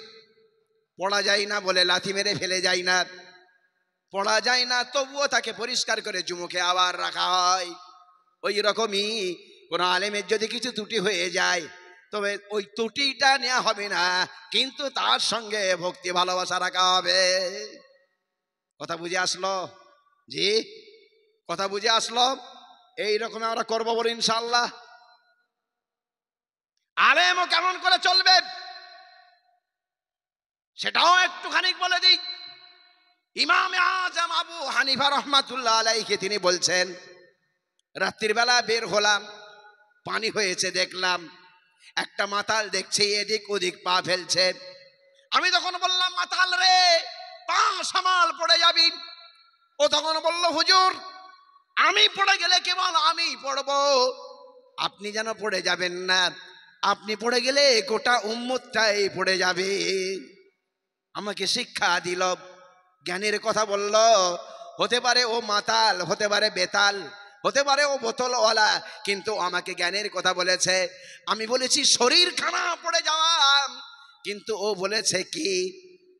পড়া যায় না বলে লাথি মেরে ফেলে যায় না, পড়া যায় না তবুও তাকে পরিষ্কার করে চুমু খেয়ে আবার রাখা হয়। ওই রকমই কোন আলেমের যদি কিছু ত্রুটি হয়ে যায় তবে ওই ত্রুটিটা নেওয়া হবে না, কিন্তু তার সঙ্গে ভক্তি ভালোবাসা রাখা হবে। কথা বুঝে আসলো? জি, কথা বুঝে আসলো? এইরকম আমরা করবো বলে ইনশাআল্লাহ। আলেমও কেমন করে চলবে সেটাও একটুখানি বলে দিই। ইমাম আজম আবু হানিফা রহমাতুল্লাহ আলাইহি তিনি বলছেন, রাত্রির বেলা বের হলাম, পানি হয়েছে দেখলাম, একটা মাতাল দেখছি এদিক ওদিক পা ফেলছে। আমি তখন বললাম, মাতাল রে, পা সামাল পড়ে যাবি। ও তখন বলল, হুজুর আমি পড়ে গেলে কেবল আমি পড়বো, আপনি যেন পড়ে যাবেন না, আপনি পড়ে গেলে গোটা উম্মতটাই পড়ে যাবে। আমাকে শিক্ষা দিল, জ্ঞানের কথা বলল। হতে পারে ও মাতাল, হতে পারে বেতাল, হতে পারে ও বোতলওয়ালা, কিন্তু আমাকে জ্ঞানের কথা বলেছে। আমি বলেছি শরীর খানা পড়ে যাওয়া, কিন্তু ও বলেছে কি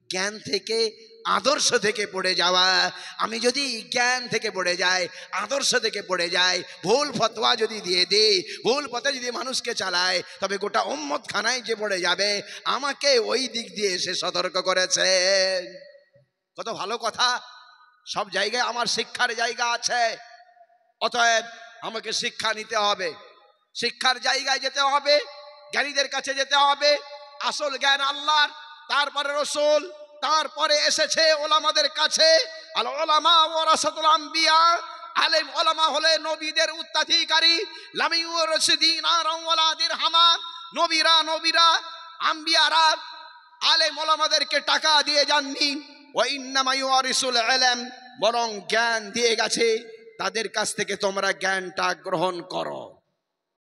জ্ঞান থেকে আদর্শ থেকে পড়ে যাওয়া। আমি যদি জ্ঞান থেকে পড়ে যাই, আদর্শ থেকে পড়ে যাই, ভুল ফতোয়া যদি দিয়ে দিই, ভুল পথে যদি মানুষকে চালায়, তবে গোটা উম্মত খানায় যে পড়ে যাবে। আমাকে ওই দিক দিয়ে সে সতর্ক করেছে। কত ভালো কথা। সব জায়গায় আমার শিক্ষার জায়গা আছে, অতএব আমাকে শিক্ষা নিতে হবে, শিক্ষার জায়গায় যেতে হবে, জ্ঞানীদের কাছে যেতে হবে। আসল জ্ঞান আল্লাহর, তারপরে রসুল, তারপরে এসেছে ওলামাদের কাছে। আল ওলামা ওয়ারাসাতুল আম্বিয়া, আলেম ওলামা হলে নবীদের উত্তরাধিকারী। লাম ইউরিসু দিনারাম ওয়ালা দিরহামান, নবীরা আম্বিয়ারা আলেম ওলামাদেরকে টাকা দিয়ে যাননি। ওয়া ইন্নামা ইউরিসুল ইলম, বরং জ্ঞান দিয়ে গেছে। তাদের কাছ থেকে তোমরা জ্ঞানটা গ্রহণ করো।